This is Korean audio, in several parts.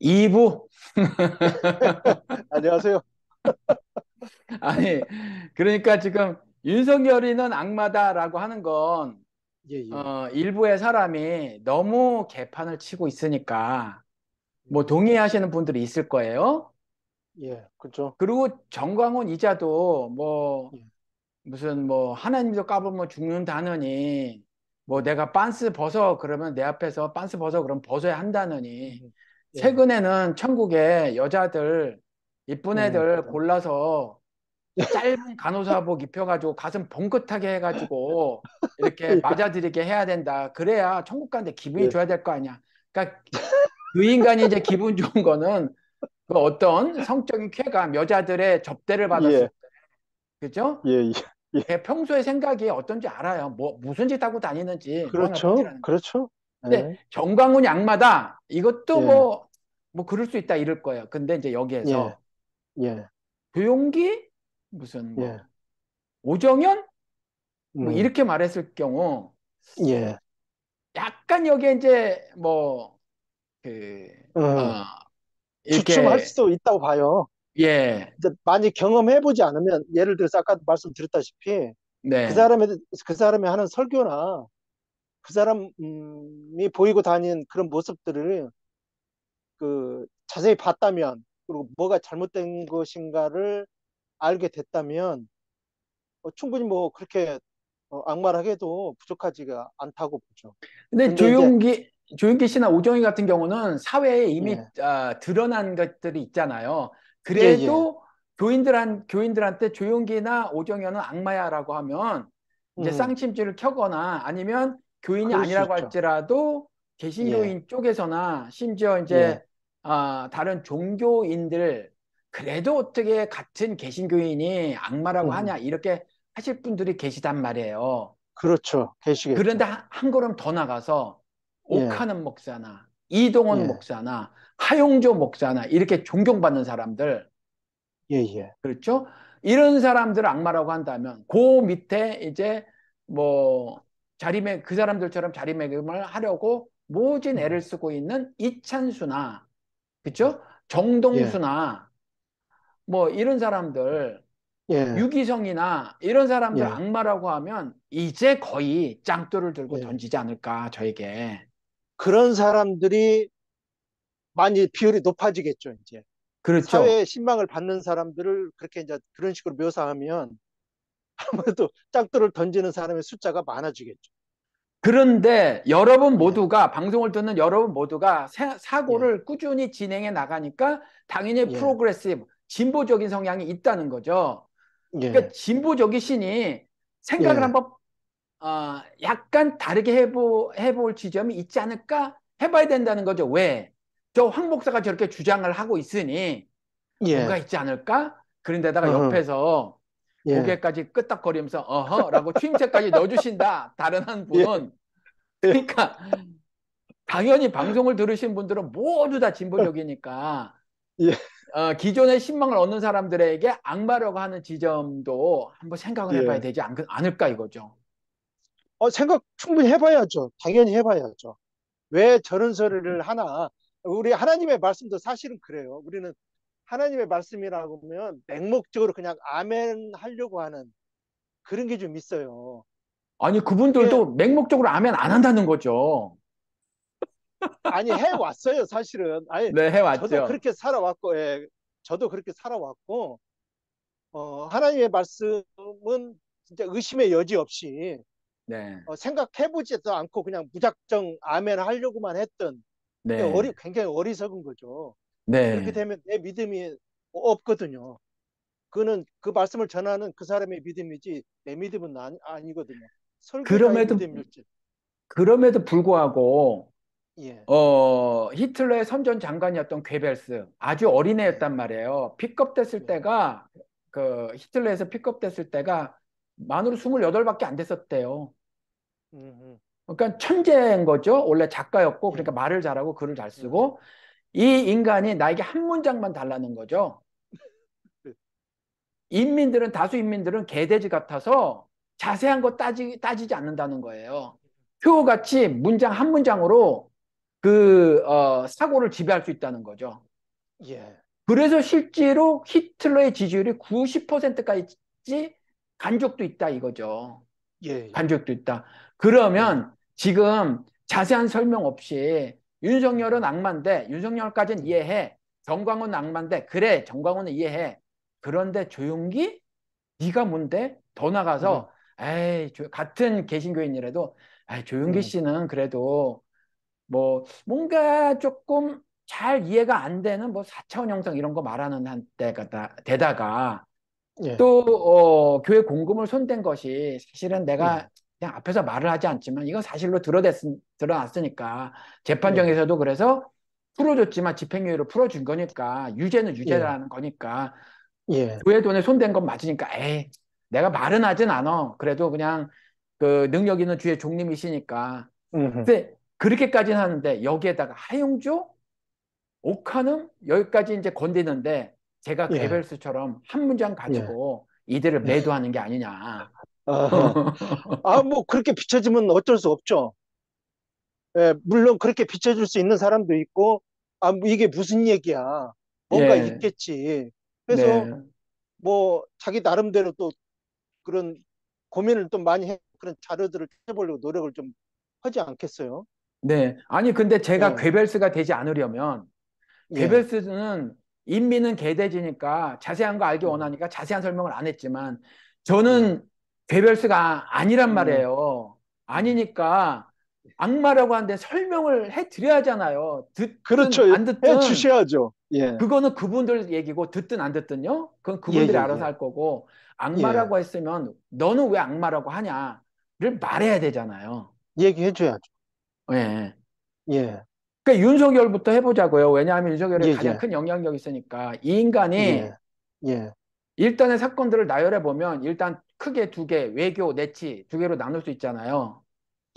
2부? 안녕하세요. 아니, 그러니까 지금 윤석열이는 악마다라고 하는 건, 예, 예. 일부의 사람이 너무 개판을 치고 있으니까, 뭐 동의하시는 분들이 있을 거예요. 예, 그죠. 그리고 정광훈 이자도 뭐, 예, 무슨 뭐, 하나님도 까불면 죽는다느니, 뭐 예, 내가 빤스 벗어 그러면 내 앞에서 빤스 벗어 그러면 벗어야 한다느니, 음, 예, 최근에는 천국에 여자들, 이쁜 애들 그죠. 골라서 짧은 간호사복 입혀가지고 가슴 봉긋하게 해가지고 이렇게 예, 맞아들이게 해야 된다. 그래야 천국 가는데 기분이 예, 좋아야 될 거 아니야. 그러니까 그 인간이 이제 기분 좋은 거는 그 어떤 성적인 쾌감, 여자들의 접대를 받았을 예, 때, 그죠? 예, 예. 예. 걔 평소에 생각이 어떤지 알아요. 뭐 무슨 짓 하고 다니는지 뭐나 그렇죠. 뻔히라는 거죠. 그렇죠. 근데 예, 정광훈이 악마다. 이것도 예, 뭐 그럴 수 있다 이럴 거예요. 근데 이제 예, 여기에서 예, 조용기 무슨 예, 뭐 오정현 뭐 음, 이렇게 말했을 경우 예, 약간 여기에 이제 뭐 그, 어, 어, 주춤할 이렇게, 수도 있다고 봐요. 예, 이제 많이 경험해보지 않으면, 예를 들어서 아까 말씀드렸다시피, 그 네. 사람의, 그 사람이 하는 설교나, 그 사람이 보이고 다니는 그런 모습들을 자세히 봤다면, 그리고 뭐가 잘못된 것인가를 알게 됐다면, 충분히 뭐 그렇게 악마를 하게도 부족하지가 않다고 보죠. 근데 근데 이제, 조용기 씨나 오정희 같은 경우는 사회에 이미 예, 드러난 것들이 있잖아요. 예, 예, 그래도 교인들한테 조용기나 오정현은 악마야라고 하면 이제 음, 쌍심지를 켜거나 아니면 교인이 그럴 수 아니라고 있죠. 할지라도 예, 개신교인 쪽에서나 심지어 예, 이제 다른 종교인들 그래도 어떻게 같은 개신교인이 악마라고 하냐 음, 이렇게 하실 분들이 계시단 말이에요. 그렇죠. 그런데 계시겠죠. 한 걸음 더 나가서 예, 옥하는 목사나 이동원 예, 목사나 하용조 목사나 이렇게 존경받는 사람들, 예, 예, 그렇죠? 이런 사람들을 악마라고 한다면 그 밑에 이제 뭐 그 사람들처럼 자리매김을 하려고 모진 애를 음, 쓰고 있는 이찬수나, 음, 그렇죠? 예, 정동수나 뭐 이런 사람들, 예, 유기성이나 이런 사람들 예, 악마라고 하면 이제 거의 짱돌을 들고 예. 던지지 않을까 저에게. 그런 사람들이 많이 비율이 높아지겠죠, 이제. 그렇죠. 사회에 신망을 받는 사람들을 그렇게 이제 그런 식으로 묘사하면 아무래도 짝돌을 던지는 사람의 숫자가 많아지겠죠. 그런데 여러분 예, 모두가, 방송을 듣는 여러분 모두가 예, 사고를 꾸준히 진행해 나가니까 당연히 예, 프로그레시브, 진보적인 성향이 있다는 거죠. 그러니까 예, 진보적이시니 생각을 예, 한번 약간 다르게 해볼 지점이 있지 않을까 해봐야 된다는 거죠. 왜? 저 황 목사가 저렇게 주장을 하고 있으니 뭐가 예, 있지 않을까? 그런데다가 어허, 옆에서 예, 고개까지 끄덕거리면서 어허라고 추임새까지 넣어주신다. 다른 한 예, 분은. 예, 그러니까 당연히 방송을 들으신 분들은 모두 다 진보적이니까 예, 기존의 신망을 얻는 사람들에게 악마라고 하는 지점도 한번 생각을 해봐야 예. 되지 않을까 이거죠. 생각 충분히 해봐야죠. 당연히 해봐야죠. 왜 저런 소리를 하나? 우리 하나님의 말씀도 사실은 그래요. 우리는 하나님의 말씀이라고 하면 맹목적으로 그냥 아멘 하려고 하는 그런 게 좀 있어요. 아니 그게 그분들도 맹목적으로 아멘 안 한다는 거죠. 아니 해왔어요, 사실은. 아니 네, 저도 해왔죠. 그렇게 살아왔고, 예, 저도 그렇게 살아왔고, 하나님의 말씀은 진짜 의심의 여지 없이 네, 생각해보지도 않고 그냥 무작정 아멘 하려고만 했던 그게 네, 굉장히 어리석은 거죠. 그렇게 네. 되면 내 믿음이 없거든요. 그는 그 말씀을 전하는 그 사람의 믿음이지 내 믿음은 아니거든요. 설교자의 그럼에도 믿음일지. 그럼에도 불구하고 예, 히틀러의 선전 장관이었던 괴벨스 아주 예, 어린애였단 말이에요. 픽업됐을 예, 때가 그 히틀러에서 픽업됐을 때가 만으로 28밖에 안 됐었대요. 음, 음, 그러니까 천재인 거죠. 원래 작가였고 예, 그러니까 말을 잘하고 글을 잘 음, 쓰고 이 인간이 나에게 한 문장만 달라는 거죠. 그, 다수 인민들은 개돼지 같아서 자세한 거 따지지 않는다는 거예요. 표같이 문장 한 문장으로 사고를 지배할 수 있다는 거죠. 예, 그래서 실제로 히틀러의 지지율이 90%까지 간 적도 있다 이거죠. 예, 간 예, 적도 있다. 예, 그러면 지금 자세한 설명 없이 윤석열은 악마인데 윤석열까지는 이해해. 정광훈은 악마인데 그래 정광훈은 이해해. 그런데 조용기 네가 뭔데? 더 음, 나가서 에이 같은 개신교인이라도 에이, 조용기 음, 씨는 그래도 뭐 뭔가 조금 잘 이해가 안 되는 뭐 4차원 형성 이런 거 말하는 한때가 되다가 예, 또 교회 공금을 손댄 것이 사실은 예, 내가 그냥 앞에서 말을 하지 않지만 이건 사실로 드러났으니까 예, 재판정에서도 그래서 풀어줬지만 집행유예로 풀어준 거니까 유죄는 예, 유죄라는 거니까 예, 교회 돈에 손댄 건 맞으니까 에이 내가 말은 하진 않아 그래도 그냥 그 능력 있는 주의 종님이시니까 음, 근데 그렇게까지는 하는데 여기에다가 하용조 옥한음 여기까지 이제 건드는데 제가 예, 괴벨스처럼 한 문장 예, 가지고 이들을 예. 매도하는 게 아니냐. 아, 뭐 그렇게 비춰지면 어쩔 수 없죠. 예, 물론 그렇게 비춰줄 수 있는 사람도 있고, 뭐 이게 무슨 얘기야? 뭔가 예, 있겠지. 그래서 네, 뭐 자기 나름대로 또 그런 고민을 좀 많이 해 그런 자료들을 찾아보려고 노력을 좀 하지 않겠어요? 네. 아니 근데 제가 예, 괴벨스가 되지 않으려면 예, 괴벨스는 인민은 개돼지니까 자세한 거 알기 음, 원하니까 자세한 설명을 안 했지만 예, 저는 괴벨스가 아니란 음, 말이에요. 음. 아니니까 악마라고 하는데 설명을 해 드려야 하잖아요. 듣든 그렇죠. 안 해 듣든 주셔야죠. 예, 그거는 그분들 얘기고 듣든 안 듣든요. 그건 예, 그분들이 예, 알아서 예, 할 거고 예. 악마라고 했으면 너는 왜 악마라고 하냐를 말해야 되잖아요. 얘기해 줘야죠. 예. 예, 그러니까 윤석열부터 해보자고요. 왜냐하면 윤석열이 예, 가장 예, 큰 영향력이 있으니까 이 인간이 예, 예, 일단의 사건들을 나열해 보면 일단 크게 두 개, 외교, 내치 두 개로 나눌 수 있잖아요.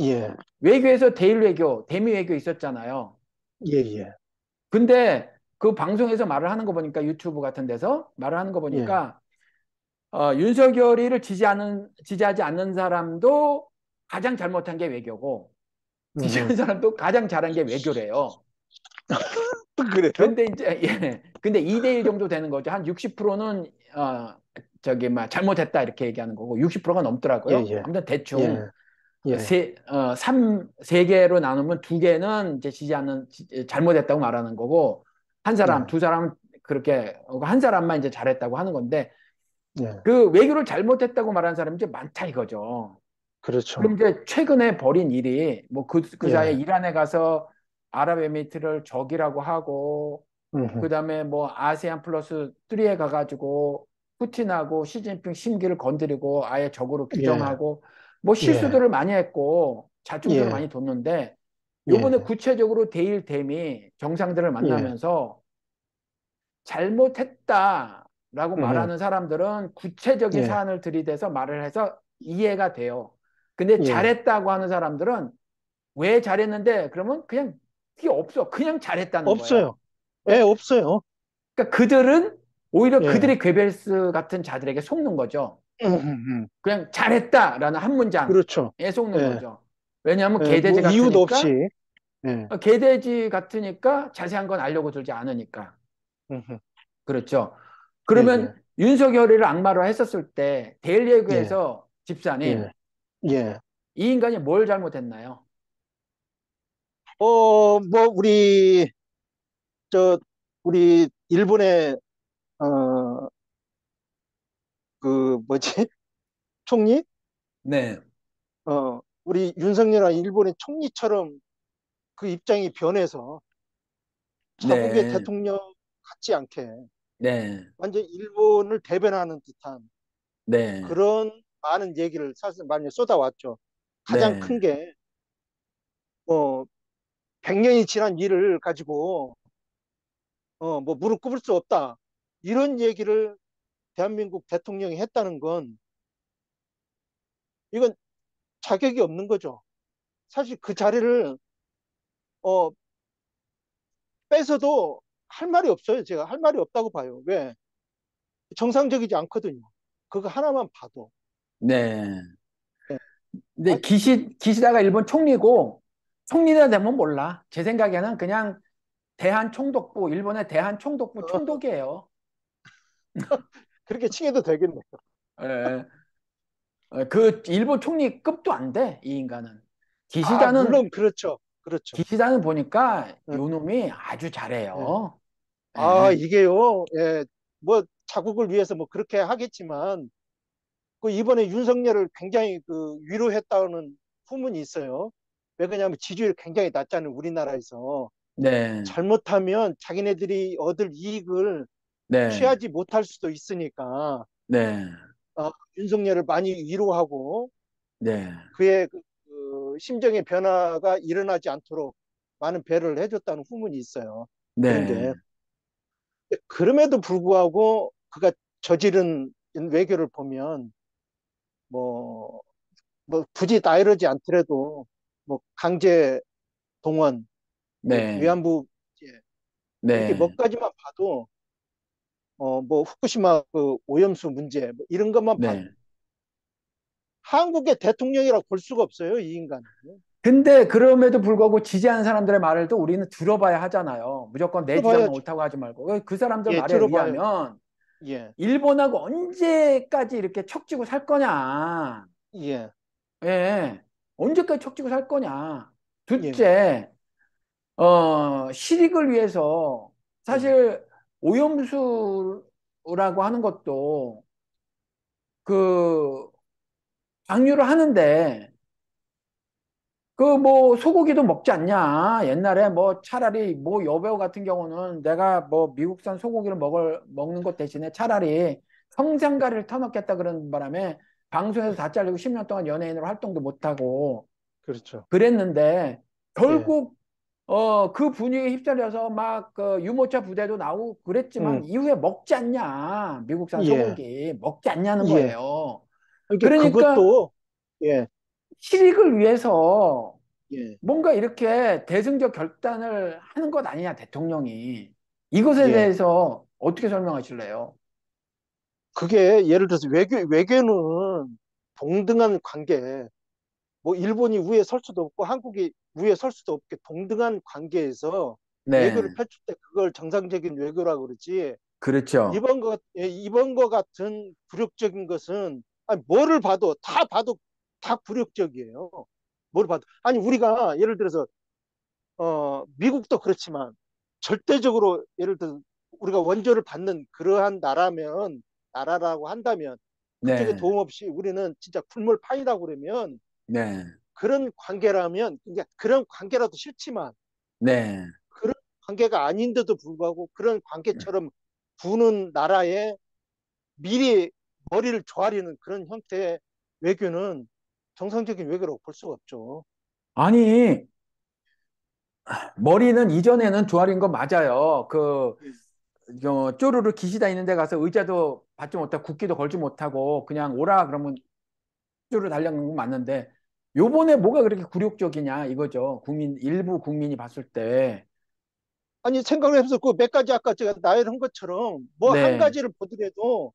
예, 외교에서 대일 외교, 대미 외교 있었잖아요. 예, 예, 근데 그 방송에서 말을 하는 거 보니까 유튜브 같은 데서 말을 하는 거 예, 보니까 윤석열이를 지지하지 않는 사람도 가장 잘못한 게 외교고 지지하는 사람도 가장 잘한 게 외교래요. 그래요? 근데 이제 예. 근데 2대1 정도 되는 거죠. 한 60%는 저기 막 잘못했다 이렇게 얘기하는 거고 60%가 예, 넘더라고요. 예, 아무튼 대충 예, 예, 세 개로 나누면 두 개는 이제 잘못했다고 말하는 거고 한 사람, 예, 두 사람은 그렇게 한 사람만 이제 잘했다고 하는 건데 예. 그 외교를 잘못했다고 말하는 사람이 이제 많다 이거죠. 그럼 그렇죠. 이제 최근에 벌인 일이 뭐 그 사이에 예, 이란에 가서 아랍에미리트를 적이라고 하고 음, 그다음에 뭐 아세안 플러스 3에 가가지고 푸틴하고 시진핑 심기를 건드리고 아예 적으로 예, 규정하고 뭐 예, 실수들을 많이 했고 자충수를 예, 많이 뒀는데 요번에 예, 구체적으로 대일 대미 정상들을 예, 만나면서 잘못했다라고 음, 말하는 사람들은 구체적인 예, 사안을 들이대서 말을 해서 이해가 돼요. 근데 예. 잘했다고 하는 사람들은 왜 잘했는데 그러면 그냥 그게 없어. 그냥 잘했다는 거예요. 없어요. 예, 없어요. 그러니까 그들은 오히려 예, 그들이 괴벨스 같은 자들에게 속는 거죠. 음, 음. 그냥 잘했다라는 한 문장에 그렇죠. 속는 예, 거죠. 왜냐하면 예, 뭐 개돼지 이유도 같으니까 없이. 예, 개돼지 같으니까 자세한 건 알려고 들지 않으니까 음, 그렇죠. 예, 그러면 예, 윤석열이를 악마로 했었을 때 예, 대일예교에서 집사님 예, 예. 이 인간이 뭘 잘못했나요? 뭐 저, 우리 일본의 어, 그 뭐지? 총리? 네, 우리 윤석열아 일본의 총리처럼 그 입장이 변해서 자국의 네, 대통령 같지 않게 네, 완전 일본을 대변하는 듯한 네, 그런 많은 얘기를 사실 많이 쏟아왔죠. 가장 네, 큰 게 뭐 100년이 지난 일을 가지고 뭐 무릎 꿇을 수 없다. 이런 얘기를 대한민국 대통령이 했다는 건 이건 자격이 없는 거죠. 사실 그 자리를 어, 뺏어도 할 말이 없어요. 제가 할 말이 없다고 봐요. 왜? 정상적이지 않거든요. 그거 하나만 봐도. 네. 예. 근데 아, 기시다가 일본 총리고 총리가 되면 몰라. 제 생각에는 그냥 대한총독부, 일본의 대한총독부 어, 총독이에요. 그렇게 칭해도 되겠네요. 예. 그 일본 총리급도 안 돼, 이 인간은. 아, 기시다는 물론 그렇죠. 그렇죠. 기시다는 보니까 어, 요 놈이 아주 예. 잘해요. 아, 예. 이게요. 예. 뭐 자국을 위해서 뭐 그렇게 하겠지만 그 이번에 윤석열을 굉장히 그 위로했다는 후문이 있어요. 왜 그러냐면 지지율이 굉장히 낮잖아요. 우리나라에서. 네. 잘못하면 자기네들이 얻을 이익을 네. 취하지 못할 수도 있으니까 네. 윤석열을 많이 위로하고 네. 그의 그 심정의 변화가 일어나지 않도록 많은 배려를 해줬다는 후문이 있어요. 그런 네. 게. 그럼에도 불구하고 그가 저지른 외교를 보면 뭐, 뭐 굳이 나이르지 않더라도 뭐 강제 동원, 뭐 네. 위안부 문제, 이렇게 네. 몇 가지만 봐도 뭐 후쿠시마 그 오염수 문제 뭐 이런 것만 봐도 네. 한국의 대통령이라고 볼 수가 없어요, 이 인간은. 근데 그럼에도 불구하고 지지하는 사람들의 말을 또 우리는 들어봐야 하잖아요. 무조건 내 주장만 들어봐야죠. 옳다고 하지 말고. 그 사람들 예, 말에 들어봐야죠. 의하면 예, 일본하고 언제까지 이렇게 척지고 살 거냐. 예, 예. 언제까지 척지고 살 거냐. 예, 둘째, 실익을 위해서 예, 사실 오염수라고 하는 것도 그 방류를 하는데 그 뭐 소고기도 먹지 않냐. 옛날에 뭐 차라리 뭐 여배우 같은 경우는 내가 뭐 미국산 소고기를 먹는 것 대신에 차라리 성장가리를 터넣겠다 그런 바람에 방송에서 다 잘리고 10년 동안 연예인으로 활동도 못하고 그렇죠. 그랬는데 예, 결국 그 분위기에 휩쓸려서 막 그 유모차 부대도 나오고 그랬지만 음, 이후에 먹지 않냐. 미국산 예, 소고기 먹지 않냐는 예. 거예요. 이게 그러니까 그것도 예, 실익을 위해서 예, 뭔가 이렇게 대승적 결단을 하는 것 아니냐, 대통령이. 이것에 예. 대해서 어떻게 설명하실래요? 그게 예를 들어서 외교는 동등한 관계, 뭐 일본이 위에 설 수도 없고 한국이 위에 설 수도 없게 동등한 관계에서 외교를 네, 펼칠 때 그걸 정상적인 외교라고 그러지. 그렇죠. 이번 거 같은 굴욕적인 것은 아니, 뭐를 봐도 다 굴욕적이에요. 뭘 봐도 아니 우리가 예를 들어서 미국도 그렇지만 절대적으로 예를 들어 우리가 원조를 받는 그러한 나라라고 한다면 그쪽에 네, 도움 없이 우리는 진짜 굶을 파이라고 그러면 네, 그런 관계라면 그러니까 그런 관계라도 싫지만 네. 그런 관계가 아닌데도 불구하고 그런 관계처럼 구는 나라의 미리 머리를 조아리는 그런 형태의 외교는 정상적인 외교라고 볼 수가 없죠. 아니, 머리는 이전에는 조아린 거 맞아요. 예. 쪼르르 기시다 있는 데 가서 의자도 받지 못하고 국기도 걸지 못하고 그냥 오라 그러면 쪼르르 달려간 건 맞는데 요번에 뭐가 그렇게 굴욕적이냐 이거죠. 일부 국민이 봤을 때. 아니 생각을 해보서 그 몇 가지 아까 제가 나열한 것처럼 뭐 한 네. 가지를 보더라도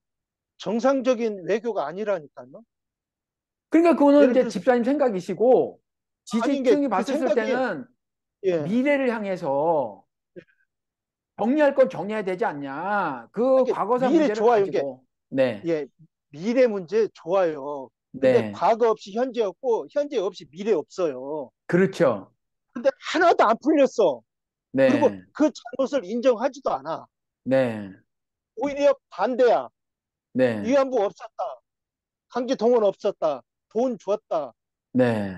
정상적인 외교가 아니라니까요. 그러니까 그거는 예를 이제 들어서 집사님 생각이시고 아니 이게 지지층이 그 봤었을 생각이 때는 예 미래를 향해서 정리할 건 정리해야 되지 않냐. 그 이게 과거사 미래 문제를 좋아요. 이게 가지고. 네. 예 미래 문제 좋아요. 근데 네. 과거 없이 현재 없고 현재 없이 미래 없어요. 그렇죠. 근데 하나도 안 풀렸어. 그리고 네. 그 잘못을 인정하지도 않아. 네. 오히려 반대야. 네. 위안부 없었다. 강제 동원 없었다. 돈 줬다. 네.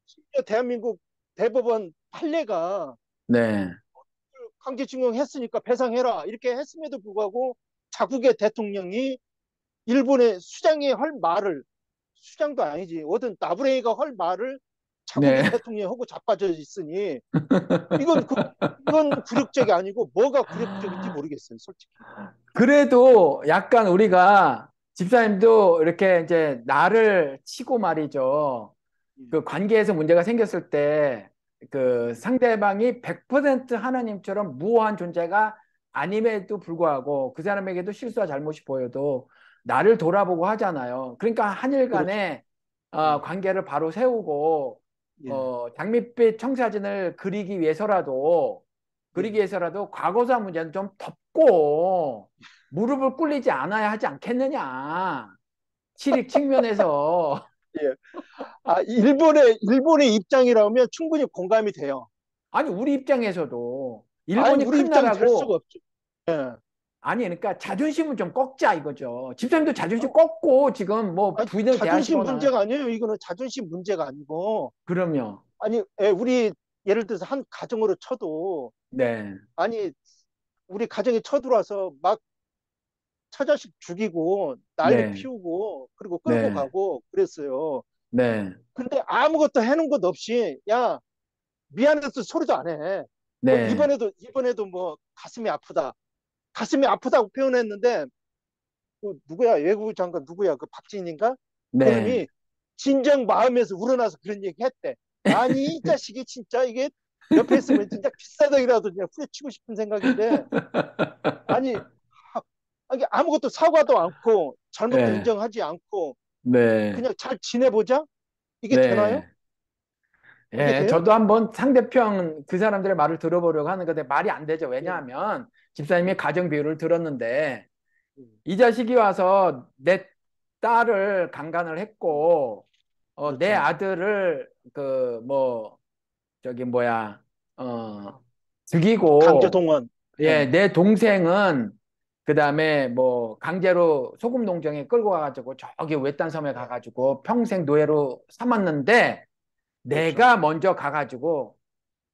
심지어 대한민국 대법원 판례가 네. 강제징용 했으니까 배상해라. 이렇게 했음에도 불구하고 자국의 대통령이 일본의 수장이 할 말을 수장도 아니지. 어떤 나부랭이가 할 말을 자국의 네. 대통령이 하고 자빠져 있으니 이건 이건 굴욕적이 아니고 뭐가 굴욕적인지 모르겠어요. 솔직히. 그래도 약간 우리가 집사님도 이렇게 이제 나를 치고 말이죠. 예, 그 관계에서 문제가 생겼을 때 그 상대방이 100% 하나님처럼 무오한 존재가 아님에도 불구하고 그 사람에게도 실수와 잘못이 보여도 나를 돌아보고 하잖아요. 그러니까 한일 그렇죠. 간에 예, 관계를 바로 세우고 예, 장밋빛 청사진을 예. 그리기 위해서라도 과거사 문제는 좀 덮고 무릎을 꿇리지 않아야 하지 않겠느냐. 치리 측면에서. 예. 아, 일본의 입장이라면 충분히 공감이 돼요. 아니, 우리 입장에서도 아니, 일본이 우리 큰 입장이 될 수가 나라고, 없죠. 예. 아니, 그러니까 자존심은 좀 꺾자 이거죠. 집사님도 자존심 어, 꺾고 지금 뭐 아니, 부인을 자존심 대하시거나, 문제가 아니에요. 이거는 자존심 문제가 아니고. 그럼요. 아니, 예, 우리 예를 들어서 한 가정으로 쳐도, 네, 아니, 우리 가정에 쳐들어와서 막 처자식 죽이고 난리 네, 피우고 그리고 끌고 네, 가고 그랬어요. 네, 근데 아무것도 해놓은 것 없이 야 미안해서 소리도 안 해. 뭐 네, 이번에도 뭐 가슴이 아프다고 표현했는데 그 누구야 외국부 장관 누구야 그 박진인가 네. 그놈이 진정 마음에서 우러나서 그런 얘기 했대. 아니 이 자식이 진짜 이게 옆에 있으면 진짜 비싸덕이라도 그냥 후려치고 싶은 생각인데 아니 아니, 아무것도 사과도 않고 잘못도 네, 인정하지 않고 네, 그냥 잘 지내보자? 이게 되나요? 네. 이게 예, 돼요? 저도 한번 상대편 그 사람들의 말을 들어보려고 하는 건데 말이 안 되죠. 예, 왜냐하면 집사님의 예, 가정 비유를 들었는데 음, 이 자식이 와서 내 딸을 강간을 음, 했고, 내 그렇죠. 아들을 저기 뭐야, 죽이고, 강제동원. 예, 예, 내 동생은 그 다음에 뭐 강제로 소금 농장에 끌고 가가지고 저기 외딴 섬에 예, 가가지고 평생 노예로 삼았는데 그렇죠. 내가 먼저 가가지고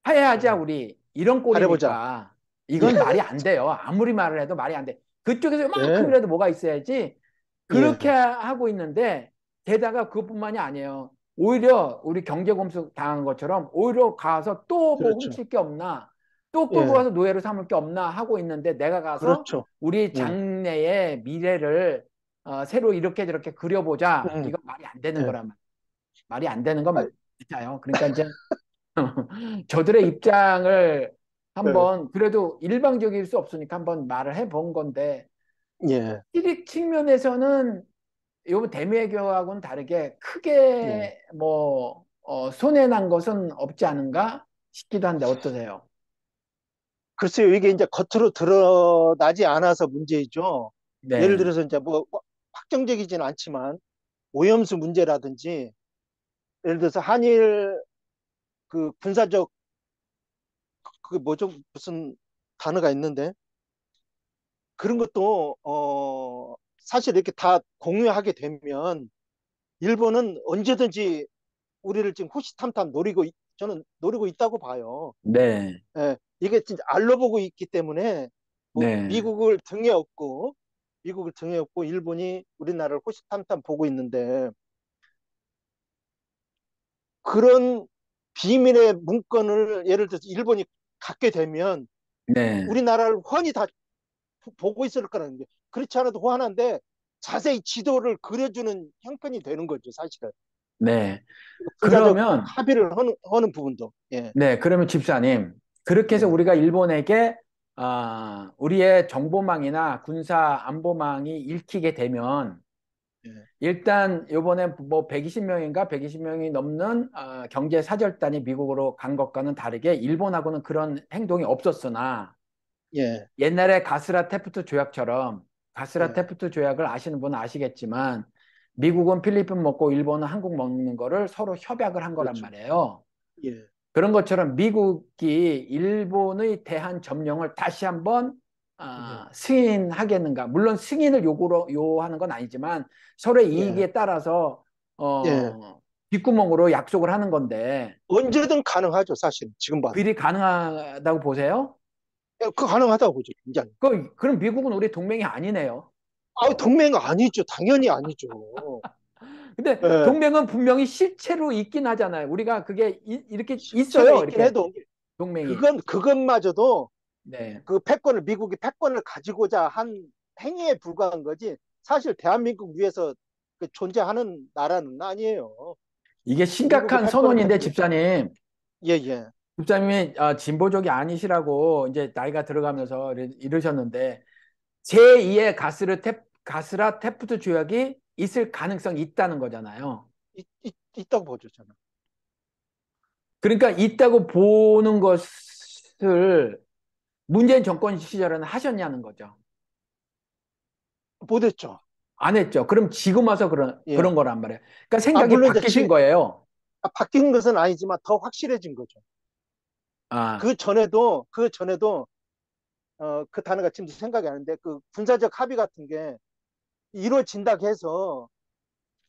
화해하자 예, 우리 이런 잘해보자. 꼴이니까 예, 이건 말이 안 돼요. 아무리 말을 해도 말이 안 돼. 그쪽에서 예, 이만큼이라도 뭐가 있어야지. 그렇게 예, 하고 있는데 게다가 그것뿐만이 아니에요. 오히려 우리 경제공습 당한 것처럼 오히려 가서 또 뭐 그렇죠. 훔칠 게 없나, 또 끌고 예, 가서 노예로 삼을 게 없나 하고 있는데 내가 가서 그렇죠. 우리 예, 장래의 미래를 새로 이렇게 저렇게 그려보자. 음, 이건 말이 안 되는 예. 거란 말이에요. 말이 안 되는 아, 건 맞아요. 그러니까 이제 저들의 입장을 예, 한번 그래도 일방적일 수 없으니까 한번 말을 해본 건데 예, 시릭 측면에서는 요 대매교하고는 다르게 예. 크게 뭐 손해 난 것은 없지 않은가 싶기도 한데 어떠세요? 글쎄요, 이게 이제 겉으로 드러나지 않아서 문제이죠. 예를 네, 들어서 이제 뭐 확정적이지는 않지만 오염수 문제라든지 예를 들어서 한일 그 군사적 그 뭐죠 무슨 단어가 있는데 그런 것도 사실 이렇게 다 공유하게 되면 일본은 언제든지 우리를 지금 호시탐탐 저는 노리고 있다고 봐요. 네, 예, 이게 진짜 알로 보고 있기 때문에 뭐 네, 미국을 등에 업고 일본이 우리나라를 호시탐탐 보고 있는데 그런 비밀의 문건을 예를 들어서 일본이 갖게 되면 네, 우리나라를 훤히 다 보고 있을 거라는 게 그렇지 않아도 호환한데 자세히 지도를 그려주는 형편이 되는 거죠 사실은 네. 군사적 그러면 합의를 하는 부분도 예, 네, 그러면 집사님, 그렇게 해서 예, 우리가 일본에게 우리의 정보망이나 군사 안보망이 읽히게 되면 예, 일단 요번에 뭐 120명인가 120명이 넘는 경제 사절단이 미국으로 간 것과는 다르게 일본하고는 그런 행동이 없었으나 예, 옛날에 가스라 테프트 조약처럼 가스라 예, 테프트 조약을 아시는 분은 아시겠지만 미국은 필리핀 먹고 일본은 한국 먹는 거를 서로 협약을 한 거란 그렇죠. 말이에요. 예, 그런 것처럼 미국이 일본의 대한 점령을 다시 한번 예, 승인하겠는가? 물론 승인을 요하는 건 아니지만 서로의 예, 이익에 따라서 예. 뒷구멍으로 약속을 하는 건데 언제든 가능하죠 사실 지금 봐도 그일이 가능하다고 보세요? 예, 그 가능하다고 보죠 굉장히. 그럼 미국은 우리 동맹이 아니네요. 아, 동맹 아니죠. 당연히 아니죠. 근데 예, 동맹은 분명히 실체로 있긴 하잖아요. 우리가 그게 렇게 실체로 있어요. 있긴 이렇게 해도 동맹이. 그것마저도 네. 미국이 패권을 가지고자 한 행위에 불과한 거지. 사실 대한민국 위에서 그 존재하는 나라는 아니에요. 이게 미국이 심각한 패권을 선언인데 가지고, 집사님. 예, 예, 집사님이 진보족이 아니시라고 이제 나이가 들어가면서 이러셨는데 제2의 가스라 테프트 조약이 있을 가능성이 있다는 거잖아요. 있다고 보죠, 저는. 그러니까 있다고 보는 것을 문재인 정권 시절에는 하셨냐는 거죠. 못했죠. 안 했죠. 그럼 지금 와서 그런 예. 거란 말이에요. 그러니까 생각이 물론 이제 바뀌신 거예요. 바뀐 것은 아니지만 더 확실해진 거죠. 아, 그 전에도 그 단어가 지금 생각이 안 나는데 그 군사적 합의 같은 게 이루어진다고 해서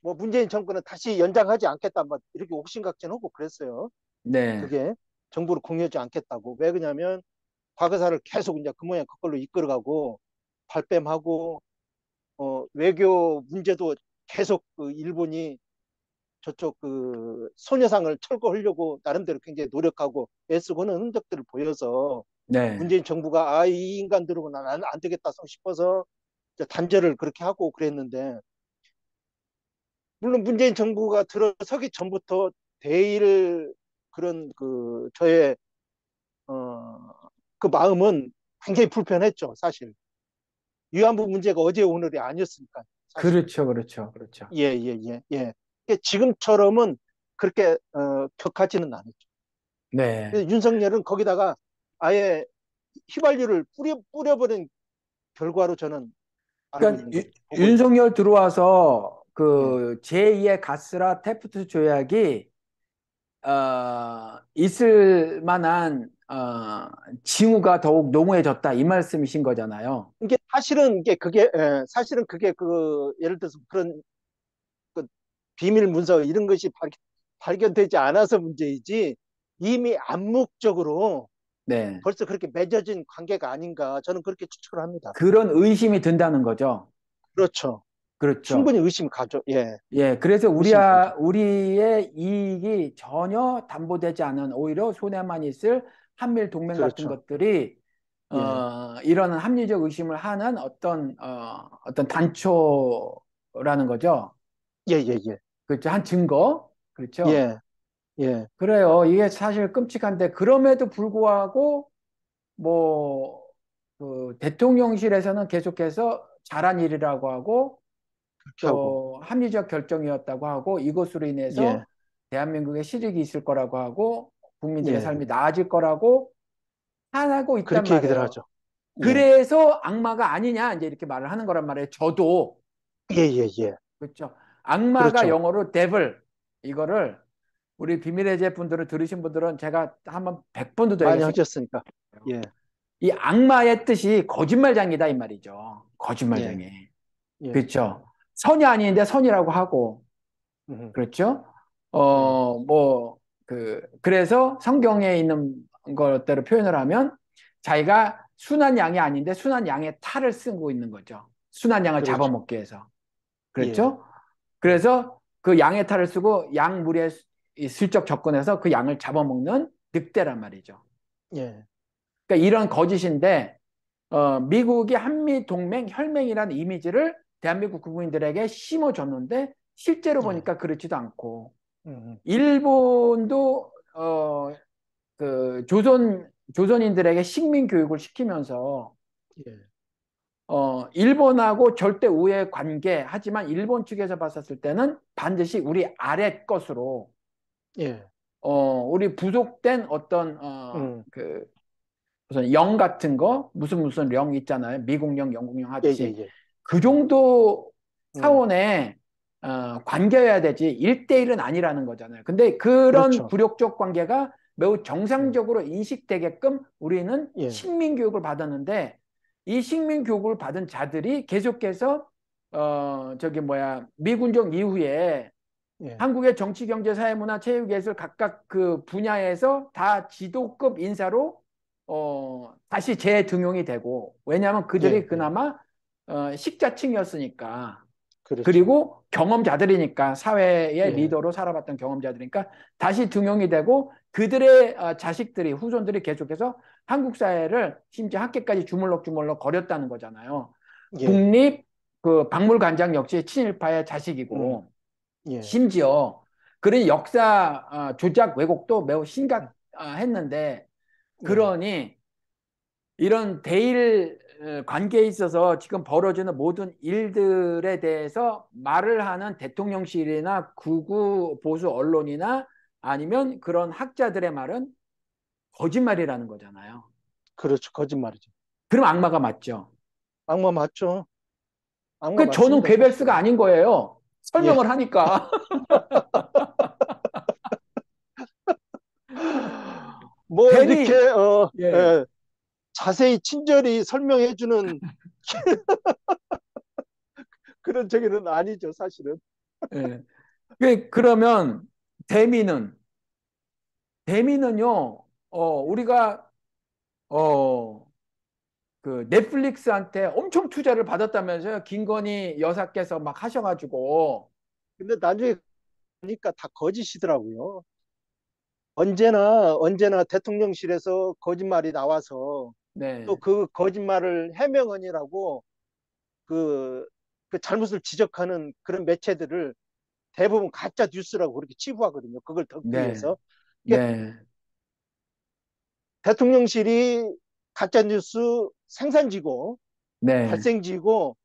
뭐 문재인 정권은 다시 연장하지 않겠다 막 이렇게 옥신각신하고 그랬어요. 네, 그게 정부를 공유하지 않겠다고. 왜 그러냐면 과거사를 계속 이제 그 모양 그걸로 이끌어가고 발뺌하고 외교 문제도 계속 그 일본이 저쪽 그 소녀상을 철거하려고 나름대로 굉장히 노력하고 애쓰고 는 흔적들을 보여서 네. 문재인 정부가 이 인간들하고는 안 되겠다 싶어서 단절을 그렇게 하고 그랬는데 물론 문재인 정부가 들어서기 전부터 대일 그런 그 저의 어, 그 마음은 굉장히 불편했죠 사실 위안부 문제가 어제 오늘이 아니었으니까 사실 그렇죠, 그렇죠, 그렇죠. 예. 지금처럼은 그렇게 격하지는 않았죠. 네. 그래서 윤석열은 거기다가 아예 휘발유를 뿌려버린 결과로 저는 알고 그러니까 있는 거죠. 보고 있는 거죠. 윤석열 들어와서 예. 그 제2의 가스라 테프트 조약이 있을 만한 징후가 더욱 농후해졌다 이 말씀이신 거잖아요. 이게 사실은 그게 그 예를 들어서 그런 그 비밀 문서 이런 것이 발견되지 않아서 문제이지 이미 암묵적으로 네. 벌써 그렇게 맺어진 관계가 아닌가 저는 그렇게 추측을 합니다. 그런 의심이 든다는 거죠. 그렇죠. 그렇죠. 충분히 의심 가죠. 예, 예, 그래서 의심 가죠. 우리의 이익이 전혀 담보되지 않은 오히려 손해만 있을 한미일 동맹 같은 그렇죠. 것들이 예, 이런 합리적 의심을 하는 어떤 단초라는 거죠. 예. 그렇죠. 한 증거. 그렇죠. 예, 예, 그래요. 이게 사실 끔찍한데 그럼에도 불구하고 뭐 그 대통령실에서는 계속해서 잘한 일이라고 하고 그렇게 하고. 또 합리적 결정이었다고 하고 이것으로 예, 인해서 대한민국에 실익이 있을 거라고 하고 국민들의 예. 삶이 나아질 거라고 하고 있단 그렇게 얘기들 말이에요. 하죠. 예, 그래서 악마가 아니냐 이제 이렇게 말을 하는 거란 말이에요. 저도 예. 그렇죠. 악마가 그렇죠. 영어로 devil 이거를 우리 비밀의 제 분들을 들으신 분들은 제가 한번 100번도 더 많이 얘기했어요. 하셨으니까. 예, 이 악마의 뜻이 거짓말장이다 이 말이죠. 예, 거짓말장이. 예. 그렇죠. 선이 아닌데 선이라고 하고 음, 그렇죠. 예, 그래서 성경에 있는 것대로 표현을 하면 자기가 순한 양이 아닌데 순한 양의 탈을 쓰고 있는 거죠. 순한 양을 그렇죠. 잡아먹기 위해서. 예, 그렇죠. 예, 그래서 그 양의 탈을 쓰고 양 무리에 슬쩍 접근해서 그 양을 잡아먹는 늑대란 말이죠. 예. 그러니까 이런 거짓인데 미국이 한미 동맹 혈맹이라는 이미지를 대한민국 국민들에게 심어줬는데 실제로 예. 보니까 그렇지도 않고 음, 일본도 그 조선인들에게 식민 교육을 시키면서 예, 일본하고 절대 우애 관계 하지만 일본 측에서 봤었을 때는 반드시 우리 아래 것으로 예. 우리 부속된 어떤 음, 그 무슨 영 같은 거 무슨 영 있잖아요. 미국령, 영국령 하듯이 예. 그 정도 음, 사원에 관계여야 되지 1대1은 아니라는 거잖아요. 근데 그런 그렇죠. 굴욕적 관계가 매우 음, 정상적으로 인식되게끔 우리는 예, 식민교육을 받았는데 이 식민교육을 받은 자들이 계속해서 저기 뭐야 미군정 이후에 예. 한국의 정치, 경제, 사회, 문화, 체육, 예술 각각 그 분야에서 다 지도급 인사로 다시 재등용이 되고 왜냐하면 그들이 예. 그나마 식자층이었으니까 그렇죠. 그리고 경험자들이니까 사회의 예, 리더로 살아봤던 경험자들이니까 다시 등용이 되고 그들의 자식들이 후손들이 계속해서 한국 사회를 심지어 학계까지 주물럭주물럭 거렸다는 거잖아요. 예. 국립 그 박물관장 역시 친일파의 음, 자식이고 예, 심지어 그런 역사 조작 왜곡도 매우 음, 심각했는데 예, 그러니 이런 대일 관계에 있어서 지금 벌어지는 모든 일들에 대해서 말을 하는 대통령실이나 극우 보수 언론이나 아니면 그런 학자들의 말은 거짓말이라는 거잖아요. 그렇죠. 거짓말이죠. 그럼 악마가 맞죠. 악마 맞죠. 악마 그 저는 맞습니다, 괴벨스가 사실은. 아닌 거예요. 예. 설명을 하니까. 뭐 이렇게 뱀이 예, 자세히 친절히 설명해주는 그런 저기는 아니죠, 사실은. 예. 그러면 데미는 데미는요. 우리가 어 그 넷플릭스한테 엄청 투자를 받았다면서요. 김건희 여사께서 막 하셔가지고 근데 나중에 보니까 다 거짓이더라고요. 언제나 대통령실에서 거짓말이 나와서 또 네, 그 거짓말을 해명언이라고 그, 그 잘못을 지적하는 그런 매체들을 대부분 가짜 뉴스라고 그렇게 치부하거든요. 그걸 덮기 네, 위해서. 이게 네, 대통령실이 가짜 뉴스 생산지고 네, 발생지고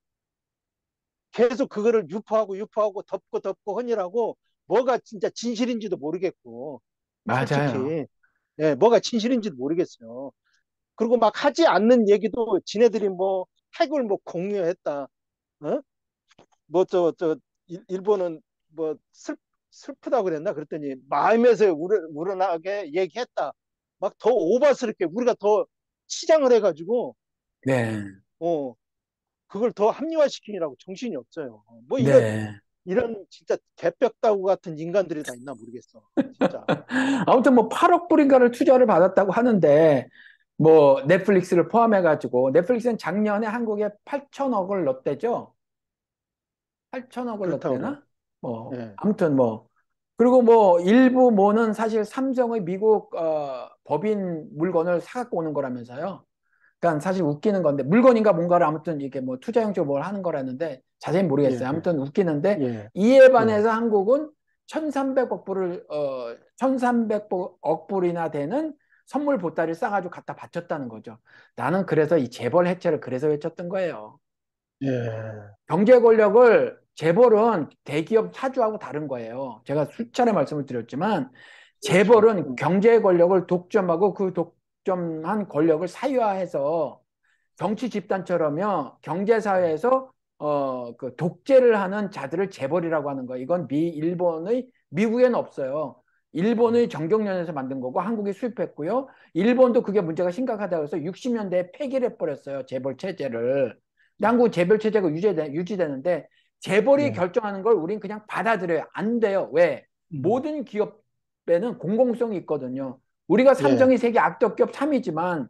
계속 그거를 유포하고 덮고 허니라고 뭐가 진짜 진실인지도 모르겠고 맞아요. 솔직히 예, 뭐가 진실인지도 모르겠어요. 그리고 막 하지 않는 얘기도 지네들이 뭐 핵을 뭐 공유했다. 어? 뭐저 일본은 뭐 슬프다고 그랬나 그랬더니 마음에서 우러나게 얘기했다. 막 더 오바스럽게 우리가 더 치장을 해가지고 네, 어 그걸 더 합리화시키느라고 정신이 없어요. 뭐 네. 이런 진짜 개벽다구 같은 인간들이 다 있나 모르겠어. 진짜. 아무튼 뭐 8억 불인가를 투자를 받았다고 하는데 뭐 넷플릭스를 포함해가지고 넷플릭스는 작년에 한국에 8천억을 넣었대죠. 8천억을 그렇다고 그래요. 넣었대나? 뭐 예. 아무튼 뭐 그리고 뭐 일부 뭐는 사실 삼성의 미국 법인 물건을 사갖고 오는 거라면서요. 그러니까 사실 웃기는 건데 물건인가 뭔가를 아무튼 이게 뭐 투자 형식으로 뭘 하는 거라는데 자세히 모르겠어요. 예. 아무튼 웃기는데 예. 이에 예. 반해서 한국은 1,300억 불이나 되는 선물 보따리를 싸가지고 갖다 바쳤다는 거죠. 나는 그래서 이 재벌 해체를 그래서 외쳤던 거예요. 예. 경제 권력을 재벌은 대기업 사주하고 다른 거예요. 제가 수차례 말씀을 드렸지만 그렇죠. 재벌은 경제 권력을 독점하고 그 독점한 권력을 사유화해서 정치 집단처럼요 경제사회에서 그 독재를 하는 자들을 재벌이라고 하는 거예요. 이건 일본의 미국에는 없어요. 일본의 정경련에서 만든 거고 한국이 수입했고요. 일본도 그게 문제가 심각하다고 해서 60년대에 폐기를 해버렸어요. 재벌 체제를. 근데 한국은 재벌 체제가 유지되는데 재벌이 예. 결정하는 걸 우린 그냥 받아들여요. 안 돼요. 왜? 음. 모든 기업에는 공공성이 있거든요. 우리가 예. 삼성이 세계 악덕 기업 3위지만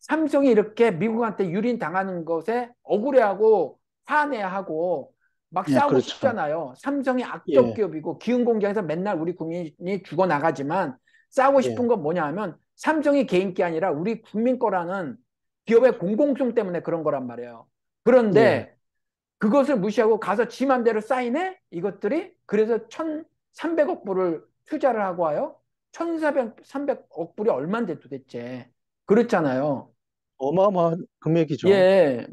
삼성이 이렇게 미국한테 유린당하는 것에 억울해하고 화내하고 막 예. 싸우고 그렇죠. 싶잖아요. 삼성이 악덕 예. 기업이고 기흥 공장에서 맨날 우리 국민이 죽어나가지만 싸우고 싶은 예. 건 뭐냐 하면 삼성이 개인 게 아니라 우리 국민 거라는 기업의 공공성 때문에 그런 거란 말이에요. 예. 그런데 그것을 무시하고 가서 지 맘대로 사인해? 이것들이? 그래서 1,300억 불을 투자를 하고 와요? 1,300억 불이 얼만데 도대체. 그렇잖아요. 어마어마한 금액이죠. 예, 예.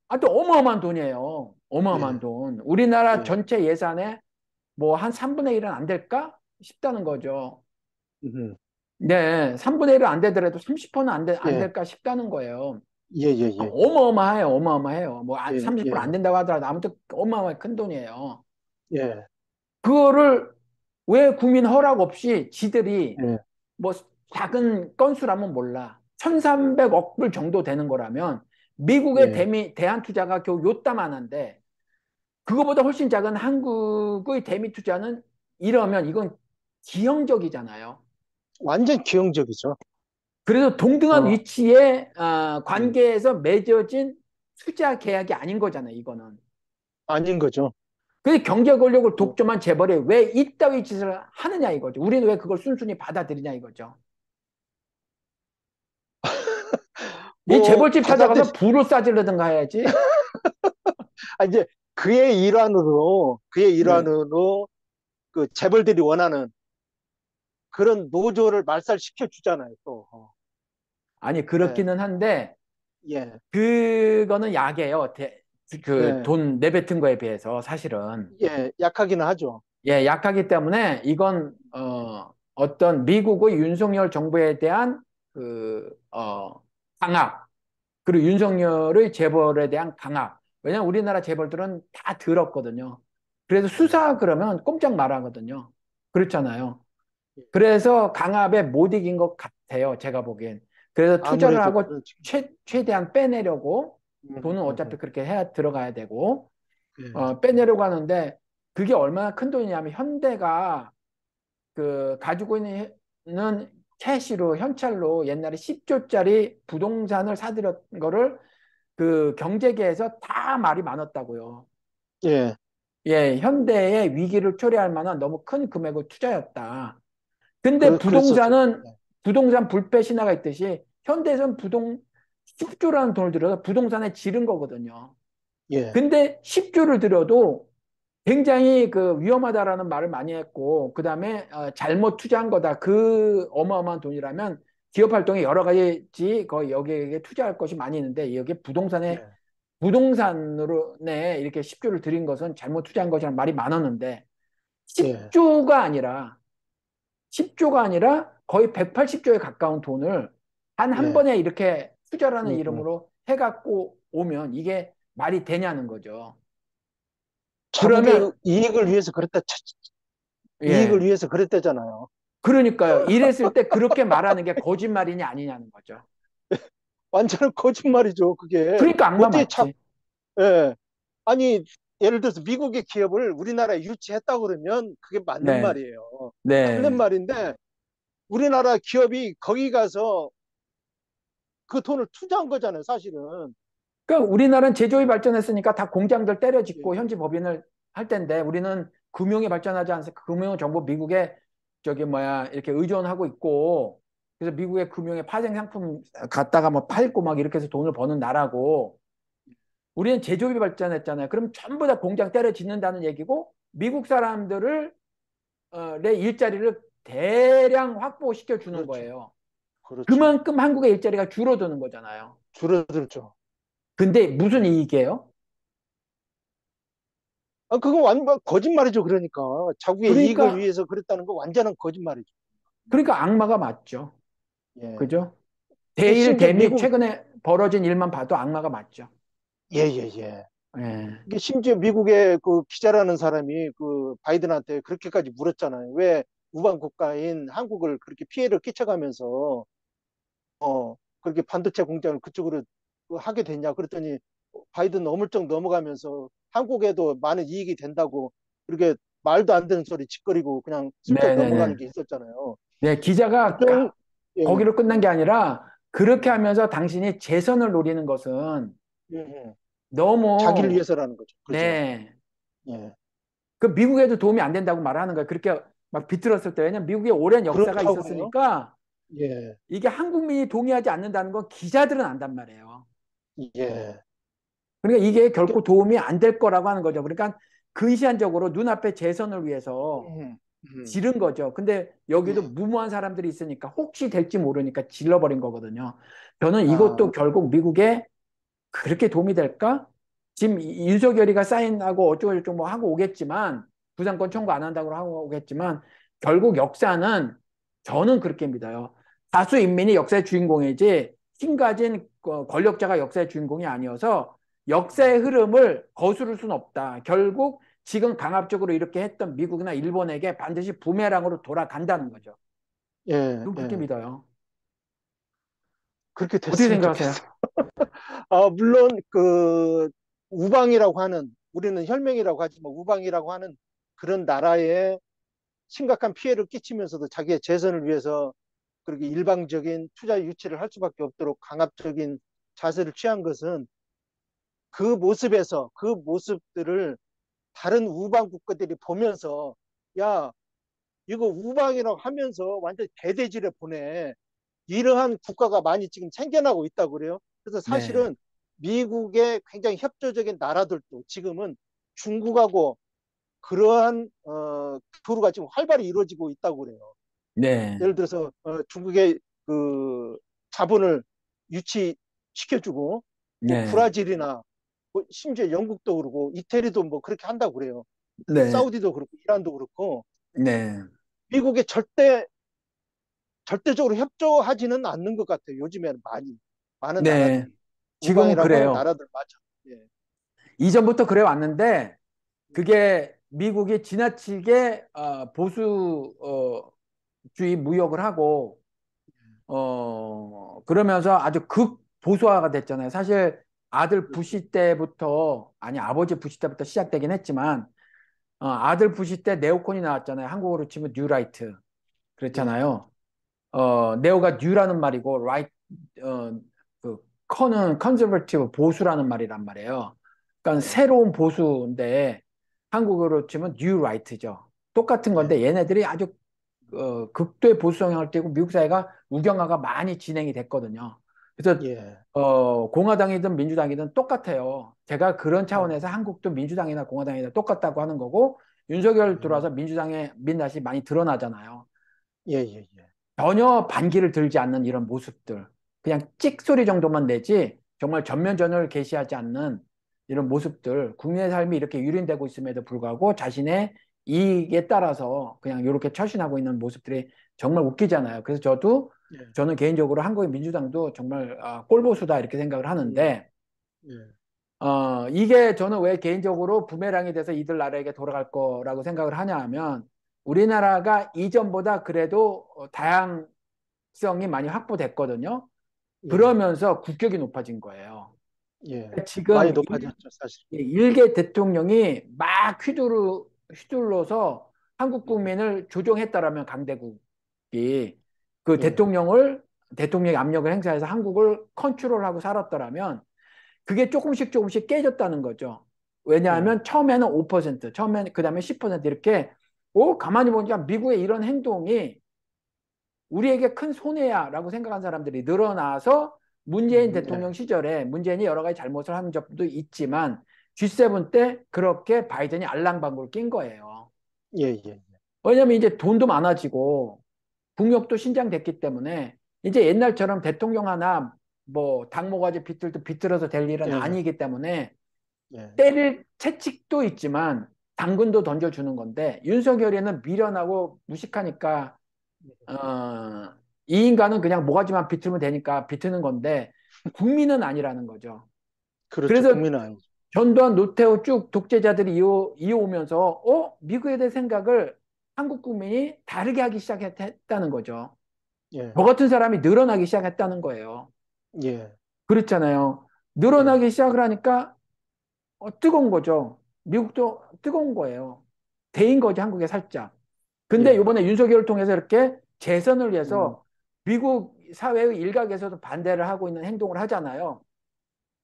하여튼 어마어마한 돈이에요. 어마어마한 예. 돈. 우리나라 예. 전체 예산에 뭐 한 3분의 1은 안 될까 싶다는 거죠. 음. 네, 3분의 1은 안 되더라도 30%는 안 예. 될까 싶다는 거예요. 예. 예. 예. 예. 어마어마해요, 어마어마해요. 뭐 예. 30%안 예. 된다고 하더라도 아무튼 어마어마한 큰 돈이에요. 예. 그거를 왜 국민 허락 없이 지들이 예. 뭐 작은 건수라면 몰라. 1,300억 불 정도 되는 거라면 미국의 예. 대한 투자가 겨우 요따만한데 그거보다 훨씬 작은 한국의 대미 투자는 이러면 이건 기형적이잖아요. 완전 기형적이죠. 그래서 동등한 어. 위치에 예. 관계에서 맺어진 투자 계약이 아닌 거잖아요. 이거는. 아닌 거죠. 근데 경제 권력을 어. 독점한 재벌이 왜 이따위 짓을 하느냐 이거죠. 우리는 왜 그걸 순순히 받아들이냐 이거죠. 이 뭐 재벌집 받아들이 찾아가서 불을 싸질러든가 해야지. 이제 그의 네. 일환으로 그 재벌들이 원하는 그런 노조를 말살시켜 주잖아요, 또. 아니 예. 그렇기는 한데 예. 그거는 약이에요. 그 예. 돈 내뱉은 거에 비해서 사실은. 예. 약하기는 하죠. 예, 약하기 때문에 이건 어떤 미국의 윤석열 정부에 대한 강압, 그리고 윤석열의 재벌에 대한 강압. 왜냐하면 우리나라 재벌들은 다 들었거든요. 그래서 예, 수사 그러면 꼼짝 말하거든요. 그렇잖아요. 예. 그래서 강압에 못 이긴 것 같아요. 제가 보기엔. 그래서 투자를 아무래도 하고 그런 측면. 최대한 빼내려고 음, 돈은 음, 어차피 음. 그렇게 해야 들어가야 되고 예, 빼내려고 하는데 그게 얼마나 큰 돈이냐면 현대가 가지고 있는 캐시로 현찰로 옛날에 10조짜리 부동산을 사들였 거를 경제계에서 다 말이 많았다고요. 예. 예, 현대의 위기를 초래할 만한 너무 큰 금액의 투자였다. 근데 그랬었죠. 부동산 불패 신화가 있듯이 현대에서는 10조라는 돈을 들여서 부동산에 지른 거거든요. 예, 근데 10조를 들여도 굉장히 위험하다라는 말을 많이 했고, 그 다음에 잘못 투자한 거다. 그 어마어마한 돈이라면 기업 활동에 여러 가지 거의 여기에 투자할 것이 많이 있는데, 여기 부동산에, 예, 부동산으로, 네, 이렇게 10조를 들인 것은 잘못 투자한 것이라는 말이 많았는데, 예. 10조가 아니라, 10조가 아니라 거의 180조에 가까운 돈을 한 예. 번에 이렇게 투자라는 음, 음. 이름으로 해갖고 오면 이게 말이 되냐는 거죠. 자국의 그러면, 이익을 위해서 그랬다, 이익을 예. 위해서 그랬다잖아요. 그러니까요. 이랬을 때 그렇게 말하는 게 거짓말이냐 아니냐는 거죠. 완전한 거짓말이죠, 그게. 그러니까 악마 어떻게 맞지. 예. 아니, 예를 들어서 미국의 기업을 우리나라에 유치했다고 그러면 그게 맞는 네, 말이에요. 맞는 네. 말인데, 우리나라 기업이 거기 가서 그 돈을 투자한 거잖아요, 사실은. 그러니까 우리나라는 제조업이 발전했으니까 다 공장들 때려짓고 예, 현지 법인을 할 텐데 우리는 금융이 발전하지 않습니까? 금융은 전부 미국에 이렇게 의존하고 있고 그래서 미국의 금융의 파생 상품 갖다가 뭐 팔고 막 이렇게 해서 돈을 버는 나라고 우리는 제조업이 발전했잖아요. 그럼 전부 다 공장 때려짓는다는 얘기고 미국 사람들을 내 일자리를 대량 확보시켜 주는 그렇죠. 거예요. 그렇죠. 그만큼 한국의 일자리가 줄어드는 거잖아요. 줄어들죠. 근데 무슨 예. 이익이에요? 아, 그거 거짓말이죠, 그러니까. 자국의 이익을 그러니까, 위해서 그랬다는 거 완전한 거짓말이죠. 그러니까 악마가 맞죠. 예. 그죠? 이게 대일, 심지어 대미 미국, 최근에 벌어진 일만 봐도 악마가 맞죠. 예, 예, 예. 예. 이게 심지어 미국의 그 기자라는 사람이 그 바이든한테 그렇게까지 물었잖아요. 왜 우방 국가인 한국을 그렇게 피해를 끼쳐가면서 그렇게 반도체 공장을 그쪽으로 하게 됐냐 그랬더니 바이든 어물쩍 넘어가면서 한국에도 많은 이익이 된다고 그렇게 말도 안 되는 소리 짓거리고 그냥 슬쩍 넘어가는 네네네. 게 있었잖아요. 네, 그 기자가 정, 예, 거기로 끝난 게 아니라 그렇게 예, 하면서 당신이 재선을 노리는 것은 예, 예. 자기를 너무, 위해서라는 거죠. 그죠? 네. 예. 미국에도 도움이 안 된다고 말하는 거예요. 그렇게 막 비틀었을 때. 왜냐면 미국에 오랜 역사가 그렇다고 그래요? 있었으니까 예, 이게 한국민이 동의하지 않는다는 건 기자들은 안단 말이에요. 예. 그러니까 이게 이게, 결코 도움이 안 될 거라고 하는 거죠. 그러니까 근시안적으로 눈앞에 재선을 위해서 음, 음, 지른 거죠. 근데 여기도 예. 무모한 사람들이 있으니까 혹시 될지 모르니까 질러버린 거거든요. 저는 아, 이것도 결국 미국에 그렇게 도움이 될까? 지금 윤석열이가 사인하고 어쩌고저쩌고 뭐 하고 오겠지만 부상권 청구 예. 안 한다고 하고 오겠지만 결국 역사는 저는 그렇게 믿어요. 다수 인민이 역사의 주인공이지 힘 가진 권력자가 역사의 주인공이 아니어서 역사의 흐름을 거스를 수는 없다. 결국 지금 강압적으로 이렇게 했던 미국이나 일본에게 반드시 부메랑으로 돌아간다는 거죠. 예, 저는 그렇게 예. 믿어요. 그렇게 어떻게 됐으면 생각하세요? 좋겠어요. 물론 그 우방이라고 하는 우리는 혈맹이라고 하지만 우방이라고 하는 그런 나라에 심각한 피해를 끼치면서도 자기의 재선을 위해서 그렇게 일방적인 투자 유치를 할 수밖에 없도록 강압적인 자세를 취한 것은 그 모습에서 그 모습들을 다른 우방 국가들이 보면서 야 이거 우방이라고 하면서 완전 개돼지를 보내 이러한 국가가 많이 지금 생겨나고 있다고 그래요. 그래서 네, 사실은 미국의 굉장히 협조적인 나라들도 지금은 중국하고 그러한 교류가 지금 활발히 이루어지고 있다고 그래요. 네, 예를 들어서 중국의 그 자본을 유치시켜주고 뭐 네, 브라질이나 뭐 심지어 영국도 그러고 이태리도 뭐 그렇게 한다고 그래요. 네, 사우디도 그렇고 이란도 그렇고 네, 미국에 절대적으로 협조하지는 않는 것 같아요. 요즘에는 많은 네. 나라들이 지금은 우방이라고 그래요. 나라들 맞아. 예, 이전부터 그래 왔는데 그게 미국이 지나치게 보수주의 무역을 하고 그러면서 아주 극보수화가 됐잖아요. 사실 아들 그렇죠. 부시 때부터 아니 아버지 부시 때부터 시작되긴 했지만 아들 부시 때 네오콘이 나왔잖아요. 한국어로 치면 뉴라이트 예, 그렇잖아요. 네오가 뉴라는 말이고 라이트 어, 그 커는 컨저버티브 보수라는 말이란 말이에요. 그러니까 예, 새로운 보수인데 한국어로 치면 뉴 라이트죠. 똑같은 예, 건데 얘네들이 아주 극도의 보수 성향을 띠고 미국 사회가 우경화가 많이 진행이 됐거든요. 그래서 예, 공화당이든 민주당이든 똑같아요. 제가 그런 차원에서 음, 한국도 민주당이나 공화당이나 똑같다고 하는 거고 윤석열 음, 들어와서 민주당의 민낯이 많이 드러나잖아요. 예, 예, 예, 전혀 반기를 들지 않는 이런 모습들. 그냥 찍소리 정도만 내지 정말 전면전을 개시하지 않는 이런 모습들. 국민의 삶이 이렇게 유린되고 있음에도 불구하고 자신의 이익에 따라서 그냥 이렇게 처신하고 있는 모습들이 정말 웃기잖아요. 그래서 예, 저는 개인적으로 한국의 민주당도 정말 꼴보수다 이렇게 생각을 음, 하는데 예, 이게 저는 왜 개인적으로 부메랑이 돼서 이들 나라에게 돌아갈 거라고 생각을 하냐 하면 우리나라가 이전보다 그래도 다양성이 많이 확보됐거든요. 예, 그러면서 국격이 높아진 거예요. 예. 많이 지금 높아졌죠, 사실. 일개 대통령이 막 휘둘러서 한국 음, 국민을 조종했다라면 강대국이 그 예, 대통령의 압력을 행사해서 한국을 컨트롤하고 살았더라면 그게 조금씩 깨졌다는 거죠. 예, 왜냐하면 처음에는 5%, 처음에는 그다음에 10% 이렇게 가만히 보니까 미국의 이런 행동이 우리에게 큰 손해야라고 생각한 사람들이 늘어나서 문재인 대통령 예, 시절에 문재인이 여러 가지 잘못을 한 적도 있지만 G7 때 그렇게 바이든이 알랑방구를 낀 거예요. 예, 예, 왜냐하면 이제 돈도 많아지고 국력도 신장됐기 때문에 이제 옛날처럼 대통령 하나 뭐 당모가지 비틀어서 될 일은 예, 아니기 때문에 예, 때릴 채찍도 있지만 당근도 던져주는 건데 윤석열이는 미련하고 무식하니까 어, 이 인간은 그냥 모가지만 비틀면 되니까 비트는 건데 국민은 아니라는 거죠. 그렇죠. 그래서 국민은 아니죠. 전두환, 노태우 쭉 독재자들이 이어오면서 미국에 대한 생각을 한국 국민이 다르게 하기 시작했다는 거죠. 예, 저 같은 사람이 늘어나기 시작했다는 거예요. 예, 그렇잖아요. 예, 늘어나기 시작을 하니까 뜨거운 거죠. 미국도 뜨거운 거예요. 대인 거죠, 한국에 살짝. 근데 예, 이번에 윤석열을 통해서 이렇게 재선을 음, 위해서 미국 사회의 일각에서도 반대를 하고 있는 행동을 하잖아요.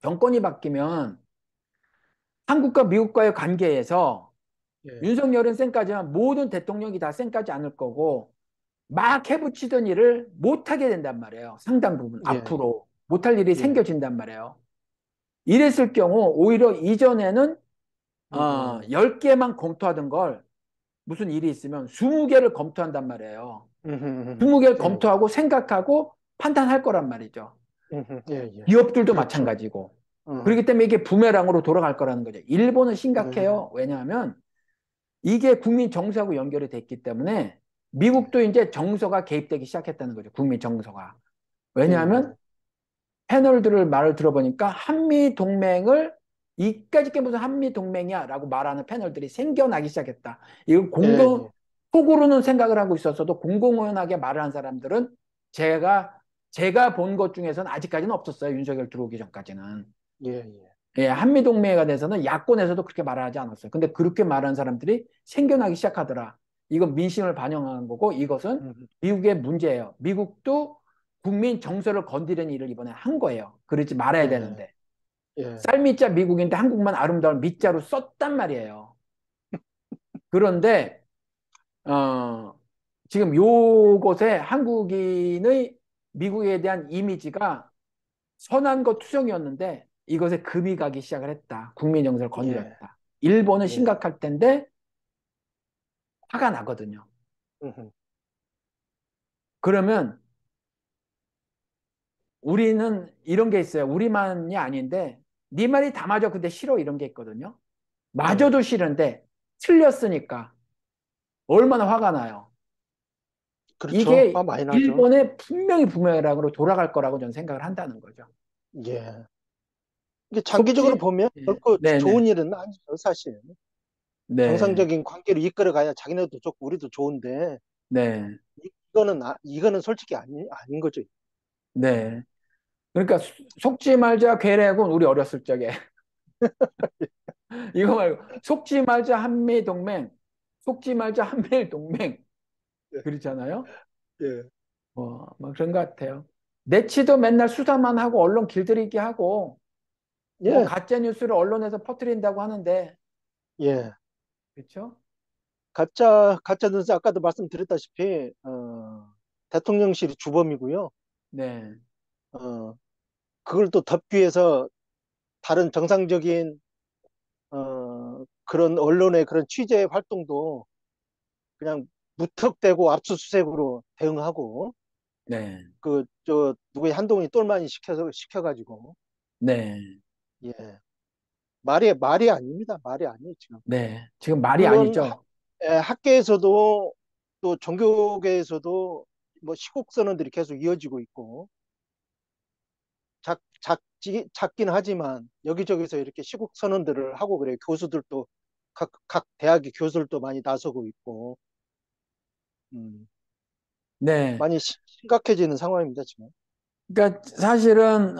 정권이 바뀌면 한국과 미국과의 관계에서 예, 윤석열은 쌩까지만 모든 대통령이 다 쌩까지 않을 거고 막 해붙이던 일을 못하게 된단 말이에요. 상당 부분 예, 앞으로 못할 일이 예, 생겨진단 말이에요. 이랬을 경우 오히려 이전에는 음, 10개만 검토하던 걸 무슨 일이 있으면 20개를 검토한단 말이에요. 음, 20개를 예, 검토하고 생각하고 판단할 거란 말이죠. 예, 예. 기업들도 그렇죠. 마찬가지고. 음, 그렇기 때문에 이게 부메랑으로 돌아갈 거라는 거죠. 일본은 음, 심각해요. 왜냐하면 이게 국민 정서하고 연결이 됐기 때문에 예, 미국도 이제 정서가 개입되기 시작했다는 거죠. 국민 정서가. 예, 왜냐하면 예, 패널들을 말을 들어보니까 한미 동맹을 이까짓 게 무슨 한미 동맹이야라고 말하는 패널들이 생겨나기 시작했다. 이거 예, 공공 예, 속으로는 생각을 하고 있었어도 공공연하게 말을 한 사람들은 제가 제가 본 것 중에서는 아직까지는 없었어요. 윤석열 들어오기 전까지는. 예, 예, 예, 한미 동맹에 관해서는 야권에서도 그렇게 말하지 않았어요. 근데 그렇게 말하는 사람들이 생겨나기 시작하더라. 이건 민심을 반영한 거고 이것은 음, 미국의 문제예요. 미국도 국민 정서를 건드리는 일을 이번에 한 거예요. 그러지 말아야 예, 되는데. 예, 쌀미자 미국인데 한국만 아름다운 미자로 썼단 말이에요. 그런데 어, 지금 요것에 한국인의 미국에 대한 이미지가 선한 것 투성이었는데 이것에 금이 가기 시작을 했다. 국민 정서를 예, 건드렸다. 일본은 예, 심각할 텐데 화가 나거든요. 음, 그러면 우리는 이런 게 있어요. 우리만이 아닌데 네 말이 다 맞아. 근데 싫어 이런 게 있거든요. 예, 맞아도 싫은데 틀렸으니까 얼마나 화가 나요. 그렇죠. 이게 많이 나죠. 일본에 분명히 부메랑으로 돌아갈 거라고 저는 생각을 한다는 거죠. 예. 이게 장기적으로 속지, 보면 예. 결코 좋은 네네. 일은 아니죠, 사실. 네. 정상적인 관계를 이끌어 가야 자기네도 좋고 우리도 좋은데, 네. 이거는 솔직히 아닌 거죠. 네. 그러니까 속지 말자 괴뢰군 우리 어렸을 적에 이거 말고 속지 말자 한미 동맹, 속지 말자 한미일 동맹 예. 그렇잖아요. 예. 뭐 그런 것 같아요. 내치도 맨날 수사만 하고 언론 길들이기 하고 뭐 예. 가짜 뉴스를 언론에서 퍼뜨린다고 하는데 예. 그렇죠? 가짜 뉴스 아까도 말씀드렸다시피, 대통령실이 주범이고요. 네, 어, 그걸 또 덮기 위해서 다른 정상적인, 그런 언론의 그런 취재 활동도 그냥 무턱대고 압수수색으로 대응하고, 네, 누구의 한동훈이 똘마니 시켜가지고, 네, 예. 말이 아닙니다. 말이 아니에요, 지금. 네. 지금 말이 물론, 아니죠. 학계에서도 또 종교계에서도 뭐 시국 선언들이 계속 이어지고 있고, 작긴 하지만 여기저기서 이렇게 시국 선언들을 하고 그래요. 교수들도, 각 대학의 교수들도 많이 나서고 있고, 음, 네. 많이 심각해지는 상황입니다, 지금. 그러니까 사실은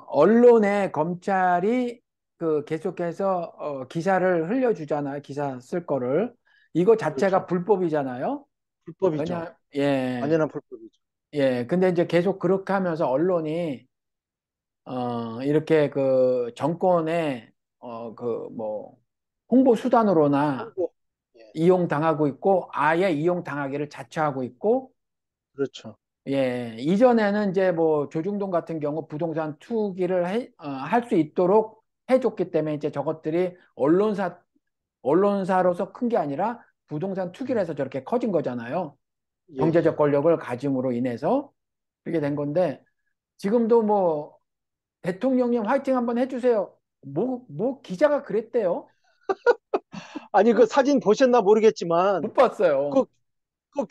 언론에 검찰이 그 계속해서 기사를 흘려주잖아요. 기사 쓸 거를. 이거 자체가 그렇죠. 불법이잖아요. 불법이죠. 왜냐, 예, 완연한 불법이죠. 예. 근데 이제 계속 그렇게 하면서 언론이 이렇게 그 정권의 그 뭐 홍보 수단으로나 홍보. 예, 이용당하고 있고 아예 이용당하기를 자처하고 있고 그렇죠. 예, 이전에는 이제 뭐 조중동 같은 경우 부동산 투기를 할 수 있도록 해줬기 때문에 이제 저것들이 언론사로서 큰 게 아니라 부동산 투기를 예, 해서 저렇게 커진 거잖아요. 예, 경제적 예. 권력을 가짐으로 인해서 그렇게 된 건데 지금도 뭐 대통령님 화이팅 한번 해주세요. 뭐 기자가 그랬대요? 아니, 그 사진 보셨나 모르겠지만, 못 봤어요. 그, 그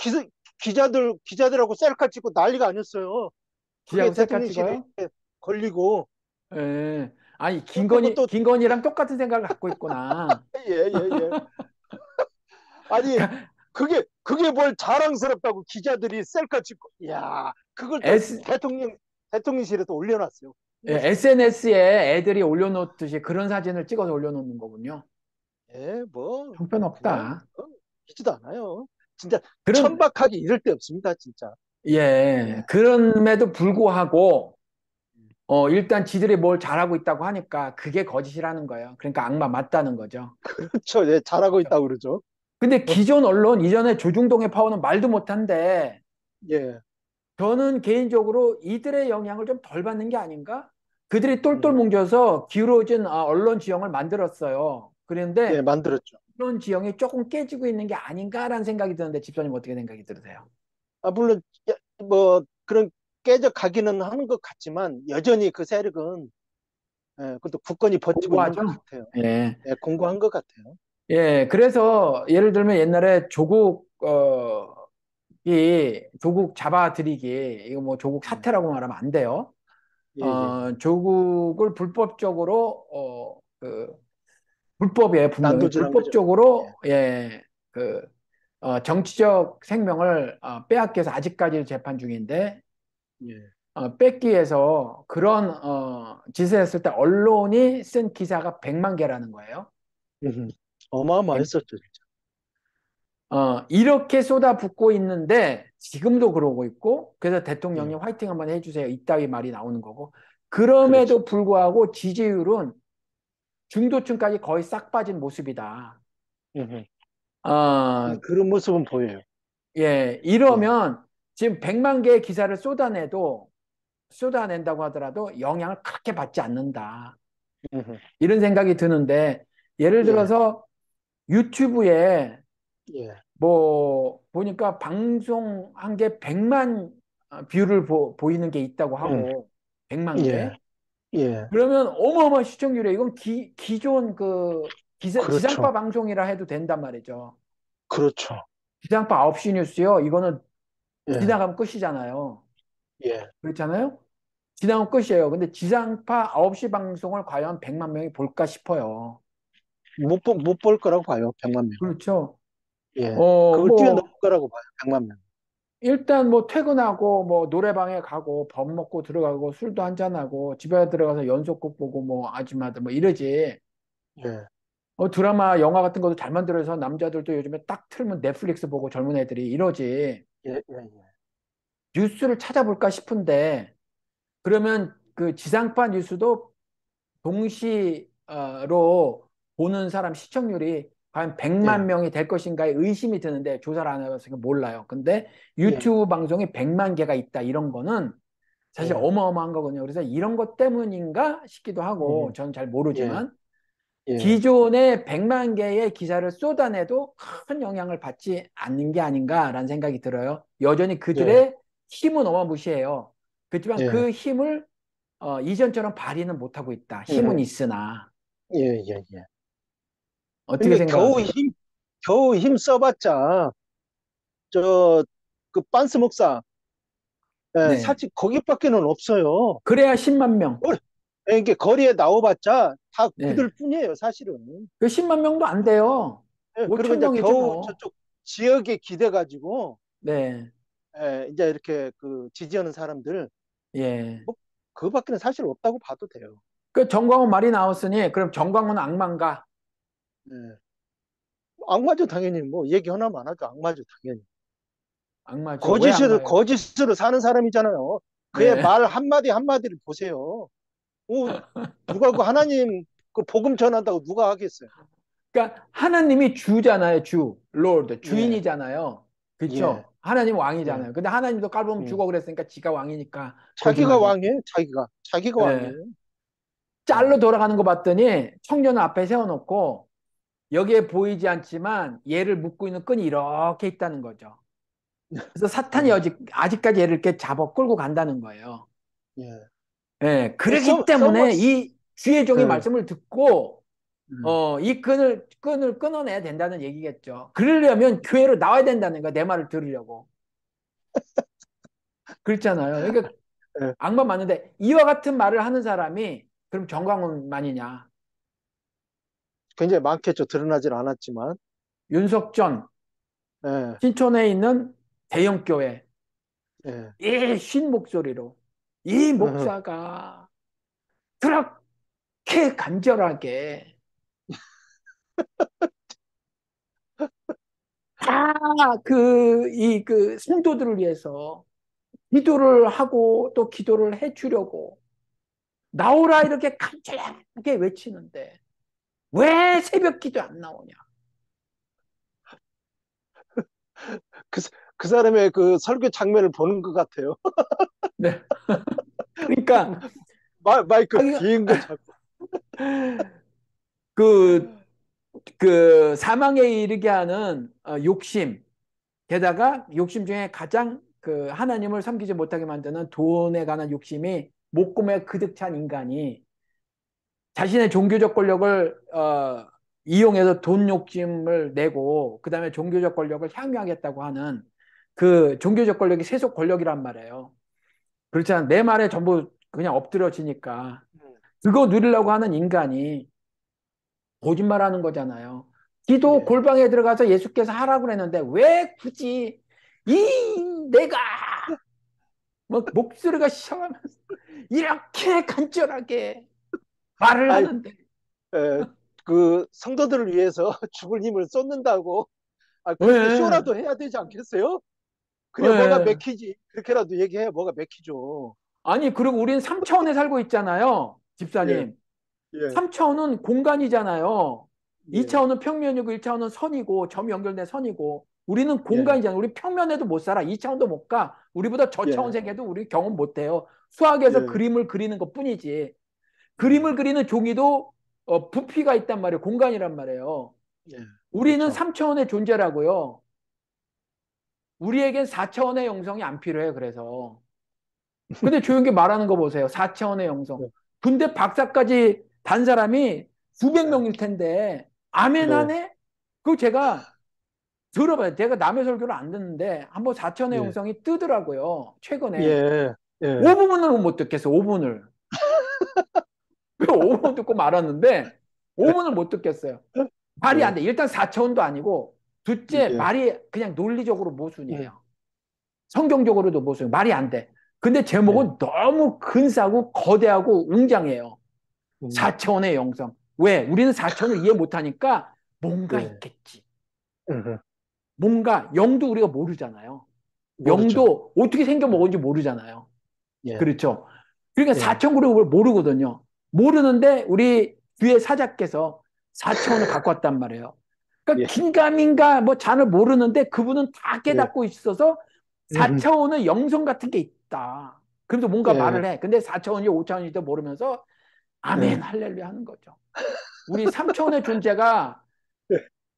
기자들하고 셀카 찍고 난리가 아니었어요. 그게 기자하고 셀카 대통령실에 찍어요? 걸리고, 예. 아니, 그리고 또, 김건희랑 똑같은 생각을 갖고 있구나. 예, 예, 예. 아니, 그게 뭘 자랑스럽다고 기자들이 셀카 찍고, 이야, 그걸 또 S, 대통령실에 또 올려놨어요. SNS에 애들이 올려놓듯이 그런 사진을 찍어서 올려놓는 거군요. 예, 뭐, 그냥, 형편없다. 믿지도 않아요. 진짜, 그런, 천박하게 이럴 데 없습니다, 진짜. 예, 예, 그럼에도 불구하고, 일단 지들이 뭘 잘하고 있다고 하니까 그게 거짓이라는 거예요. 그러니까 악마 맞다는 거죠. 그렇죠. 예, 잘하고 있다고 그러죠. 근데 어, 기존 언론, 이전에 조중동의 파워는 말도 못한데, 예, 저는 개인적으로 이들의 영향을 좀 덜 받는 게 아닌가? 그들이 똘똘 음, 뭉쳐서 기울어진 언론 지형을 만들었어요. 예, 그런데 만들었죠. 언론 지형이 조금 깨지고 있는 게 아닌가라는 생각이 드는데 집사님 어떻게 생각이 들으세요? 물론, 그런 깨져 가기는 하는 것 같지만, 여전히 그 세력은, 그것도 굳건히 버티고 있는 것 공고하죠? 같아요. 예. 예, 공고한 것 같아요. 예. 그래서 예를 들면 옛날에 이 조국 잡아들이기, 이거 뭐 조국 예, 사태라고 말하면 안 돼요. 예, 예. 예. 조국을 불법적으로, 불법이에요, 분명히. 난도질한 거죠. 예, 불법적으로, 예, 정치적 생명을 빼앗겨서 아직까지 재판 중인데, 예. 뺏기 위해서 그런, 짓을 했을 때 언론이 쓴 기사가 100만 개라는 거예요. 음, 어마어마했었죠, 진짜. 이렇게 쏟아붓고 있는데, 지금도 그러고 있고, 그래서 예, 대통령님 화이팅 한번 해주세요. 이따위 말이 나오는 거고. 그렇죠. 그럼에도 불구하고 지지율은 중도층까지 거의 싹 빠진 모습이다. 음, 어, 그런 모습은 보여요. 예, 예, 이러면 지금 100만 개의 기사를 쏟아낸다고 하더라도 영향을 그렇게 받지 않는다. 음, 이런 생각이 드는데, 예를 예, 들어서 유튜브에 예, 뭐, 보니까 방송한 게 100만 뷰를 보이는 게 있다고 음, 하고, 100만 개? 예, 예. 그러면 어마어마한 시청률이에요. 이건 기존 그 그렇죠. 지상파 방송이라 해도 된단 말이죠. 그렇죠. 지상파 9시 뉴스요. 이거는 예, 지나가면 끝이잖아요. 예. 그렇잖아요. 지나가면 끝이에요. 근데 지상파 9시 방송을 과연 100만 명이 볼까 싶어요. 못 볼 거라고 봐요, 100만 명. 그렇죠. 예. 그걸 뛰어넘을 뭐, 거라고 봐요, 100만 명. 일단 뭐 퇴근하고 뭐 노래방에 가고 밥 먹고 들어가고 술도 한잔하고 집에 들어가서 연속극 보고 뭐 아줌마들 뭐 이러지. 예, 드라마, 영화 같은 것도 잘 만들어서 남자들도 요즘에 딱 틀면 넷플릭스 보고 젊은 애들이 이러지. 예, 예, 예. 뉴스를 찾아볼까 싶은데 그러면 그 지상파 뉴스도 동시로 보는 사람 시청률이 과연 100만 예, 명이 될 것인가에 의심이 드는데 조사를 안 해봐서 몰라요. 근데 예, 유튜브 방송이 100만 개가 있다 이런 거는 사실 예, 어마어마한 거거든요. 그래서 이런 것 때문인가 싶기도 하고 예, 전 잘 예, 모르지만 예, 기존의 100만 개의 기사를 쏟아내도 큰 영향을 받지 않는 게 아닌가라는 생각이 들어요. 여전히 예, 그들의 힘은 어마무시해요. 그렇지만 예, 그 힘을 이전처럼 발휘는 못하고 있다. 힘은 있으나 예, 예, 예. 어떻게 그러니까 생각하세요? 겨우 힘 써봤자, 저, 그 빤스 목사, 예, 네. 사실 거기밖에는 없어요. 그래야 10만 명. 이게 거리에 나와봤자 다 네. 그들 뿐이에요, 사실은. 그 10만 명도 안 돼요. 예, 그리고 5천 이제 명이지 겨우 뭐. 저쪽 지역에 기대가지고, 네. 예, 이제 이렇게 그 지지하는 사람들, 예. 뭐, 그거밖에는 사실 없다고 봐도 돼요. 그 정광훈 말이 나왔으니 그럼 정광훈 악마인가? 예. 악마죠, 당연히. 뭐, 얘기 하나만 하죠. 악마죠, 당연히. 악마죠. 왜 악마예요? 거짓으로 사는 사람이잖아요. 그의 네. 말 한마디 한마디를 보세요. 누가 그 하나님 그 복음 전한다고 누가 하겠어요? 그러니까 하나님이 주잖아요. 주, 롤드, 예, 주인이잖아요. 예, 그렇죠? 하나님 예, 왕이잖아요. 근데 하나님도 깔보면 예. 죽어 그랬으니까 지가 왕이니까 자기가 거짓말을. 왕이에요, 자기가 예. 왕이에요. 예, 짤로 돌아가는 거 봤더니 청년을 앞에 세워놓고 여기에 보이지 않지만 얘를 묶고 있는 끈이 이렇게 있다는 거죠. 그래서 사탄이 예, 아직까지 얘를 이렇게 잡아 끌고 간다는 거예요. 예. 예. 그 그러기 때문에 이 주의 종의 예, 말씀을 듣고 음. 이 끈을 끊어내야 된다는 얘기겠죠. 그러려면 교회로 나와야 된다는 거야. 내 말을 들으려고. 그렇잖아요. 그러니까 예. 악마 맞는데 이와 같은 말을 하는 사람이 그럼 정광훈만이냐? 굉장히 많겠죠. 드러나질 않았지만. 윤석전 예, 신촌에 있는 대형교회 예. 이 쉰 목소리로 이 어, 목사가 그렇게 간절하게 다 그 성도들을 위해서 기도를 하고 또 기도를 해 주려고 나오라 이렇게 간절하게 외치는데 왜 새벽 기도 안 나오냐? 그, 그 사람의 그 설교 장면을 보는 것 같아요. 네. 그러니까 마이크 자기가 긴 거 잡고. 그, 그 사망에 이르게 하는 욕심, 게다가 욕심 중에 가장 그 하나님을 섬기지 못하게 만드는 돈에 관한 욕심이 목구멍에 그득 찬 인간이 자신의 종교적 권력을 이용해서 돈 욕심을 내고 그다음에 종교적 권력을 향유하겠다고 하는 그 종교적 권력이 세속 권력이란 말이에요. 그렇잖아. 내 말에 전부 그냥 엎드려지니까 그거 누리려고 하는 인간이 거짓말하는 거잖아요. 기도 예. 골방에 들어가서 예수께서 하라고 그랬는데 왜 굳이 내가 뭐 목소리가 시원하면서 이렇게 간절하게 말을 아이, 하는데 에, 그 성도들을 위해서 죽을 힘을 쏟는다고. 아, 그렇게 왜? 쇼라도 해야 되지 않겠어요? 그래야 뭐가 왜? 맥히지. 그렇게라도 얘기해야 뭐가 맥히죠. 아니 그리고 우리는 3차원에 살고 있잖아요. 예, 집사님. 예, 3차원은 공간이잖아요. 예, 2차원은 평면이고 1차원은 선이고 점이 연결된 선이고 우리는 예, 공간이잖아요. 우리 평면에도 못 살아. 2차원도 못 가. 우리보다 저차원 예, 세계도 우리 경험 못 해요. 수학에서 예, 그림을 그리는 것 뿐이지. 예, 그림을 그리는 종이도 부피가 있단 말이에요. 공간이란 말이에요. 예. 우리는 그렇죠. 3차원의 존재라고요. 우리에겐 4차원의 영성이 안 필요해. 그래서. 근데 조용히 말하는 거 보세요. 4차원의 영성. 예, 근데 박사까지 단 사람이 수백 예, 명일 텐데 아멘 네, 하네? 그 제가 들어봐요. 제가 남의 설교를 안 듣는데 한번 사천의 예, 영성이 뜨더라고요. 최근에. 예, 예, 5분을 못 듣겠어, 5분을. 5분 듣고 말았는데 5분을 못 듣겠어요. 말이 안 예, 돼. 일단 4차원도 아니고 둘째 예, 말이 그냥 논리적으로 예, 모순이에요. 성경적으로도 모순. 말이 안 돼. 근데 예, 제목은 너무 근사하고 거대하고 웅장해요. 음, 4차원의 영성. 왜? 우리는 4차원을 이해 못하니까 뭔가 예, 있겠지. 음, 뭔가 영도 우리가 모르잖아요. 모르죠. 영도 어떻게 생겨 먹은지 모르잖아요. 예, 그렇죠. 그러니까 예, 4차원 그룹을 모르거든요. 모르는데 우리 뒤에 사자께서 4차원을 갖고 왔단 말이에요. 그러니까 예, 긴가민가 뭐 잔을 모르는데 그분은 다 예, 깨닫고 있어서 음, 4차원의 영성 같은 게 있다. 그래서 뭔가 예, 말을 해. 근데 4차원이 5차원이도 모르면서 예, 아멘 할렐루야 하는 거죠. 우리 3차원의 존재가 예,